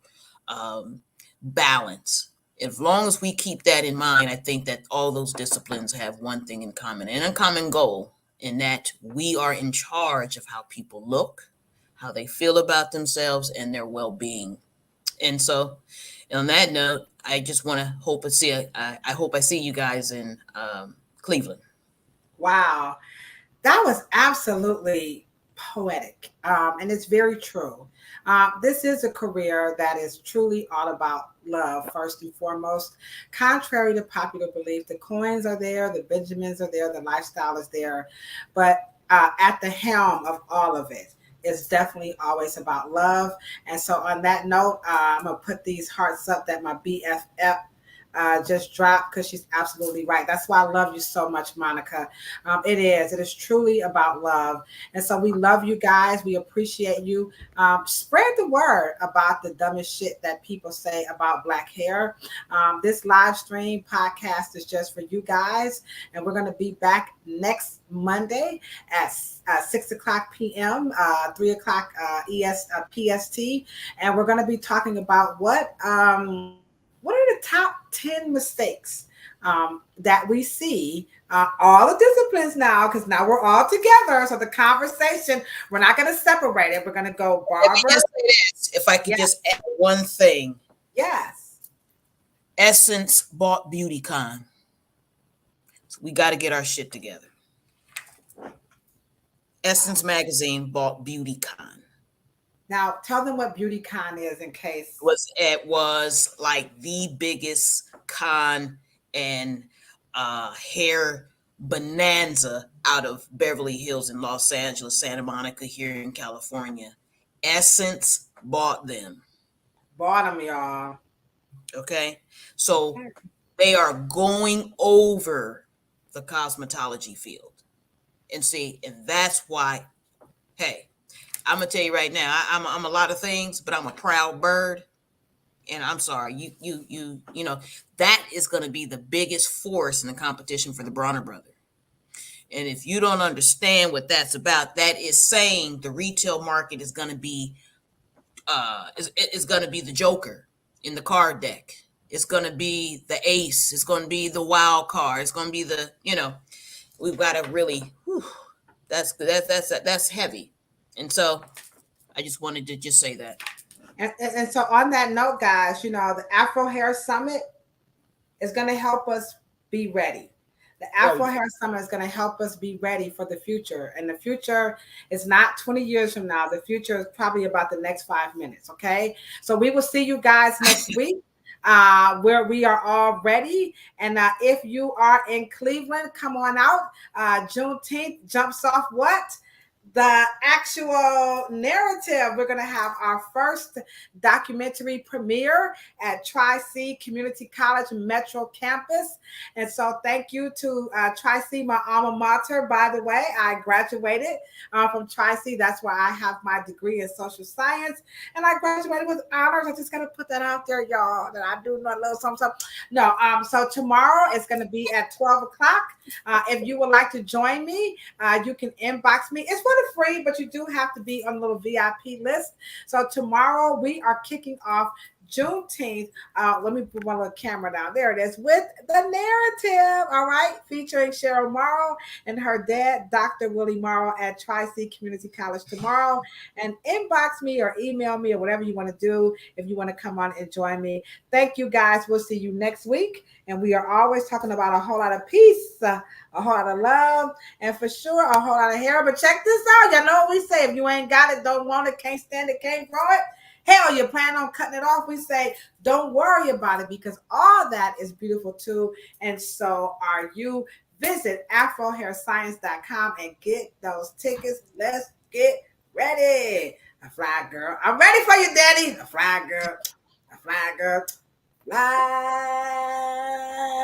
[SPEAKER 3] balance. As long as we keep that in mind, I think that all those disciplines have one thing in common, and a common goal, in that we are in charge of how people look, how they feel about themselves, and their well-being. And so, on that note, I just want to hope I see you guys in Cleveland.
[SPEAKER 1] Wow. That was absolutely poetic. And it's very true. This is a career that is truly all about love, first and foremost. Contrary to popular belief, the coins are there, the Benjamins are there, the lifestyle is there. But at the helm of all of it is definitely always about love. And so on that note, I'm going to put these hearts up that my BFF just dropped, because she's absolutely right. That's why I love you so much, Monica. It is truly about love. And so we love you guys. We appreciate you. Spread the word about the dumbest shit that people say about Black hair. This live stream podcast is just for you guys. And we're going to be back next Monday at 6 o'clock p.m., 3 o'clock PST. And we're going to be talking about what are the top 10 mistakes that we see, all the disciplines now, because now we're all together. So the conversation, we're not going to separate it. We're going to go barber.
[SPEAKER 3] Let me just say this, if I could just add one thing.
[SPEAKER 1] Yes.
[SPEAKER 3] Essence bought BeautyCon. So we got to get our shit together. Essence Magazine bought BeautyCon.
[SPEAKER 1] Now, tell them what BeautyCon is in case.
[SPEAKER 3] It was like the biggest con and hair bonanza out of Beverly Hills in Los Angeles, Santa Monica here in California. Essence bought them.
[SPEAKER 1] Bought them, y'all.
[SPEAKER 3] Okay. So they are going over the cosmetology field. And see, and that's why, hey, I'm gonna tell you right now, I'm a lot of things, but I'm a proud bird. And I'm sorry, you know, that is gonna be the biggest force in the competition for the Bronner brother. And if you don't understand what that's about, that is saying the retail market is gonna be is gonna be the Joker in the card deck. It's gonna be the ace. It's gonna be the wild card. It's gonna be the, you know, we've got to really. That's heavy. And so I just wanted to just say that.
[SPEAKER 1] And so on that note, guys, you know, the Afro Hair Summit is going to help us be ready. The Afro Hair Summit is going to help us be ready for the future. And the future is not 20 years from now. The future is probably about the next 5 minutes. Okay. So we will see you guys next week. Where we are all ready. And if you are in Cleveland, come on out. Juneteenth jumps off what? The actual narrative. We're going to have our first documentary premiere at Tri-C Community College Metro Campus. And so thank you to Tri-C, my alma mater. By the way, I graduated from Tri-C. That's where I have my degree in social science. And I graduated with honors. I just got to put that out there, y'all, that I do know a little something. No, so tomorrow it's going to be at 12 o'clock. If you would like to join me, you can inbox me. It's for the free, but you do have to be on the little VIP list. So tomorrow we are kicking off Juneteenth. Let me put my little camera down. There it is, with the narrative. All right, featuring Cheryl Morrow and her dad, Dr. Willie Morrow, at Tri-C Community College tomorrow. And inbox me or email me or whatever you want to do if you want to come on and join me. Thank you, guys. We'll see you next week. And we are always talking about a whole lot of peace, a whole lot of love, and for sure a whole lot of hair. But check this out. Y'all know what we say. If you ain't got it, don't want it, can't stand it, can't grow it, hell, you plan on cutting it off, we say, don't worry about it, because all that is beautiful too. And so are you. Visit afrohairscience.com and get those tickets. Let's get ready. A fly girl. I'm ready for you, Daddy. A fly girl. A fly girl. Fly.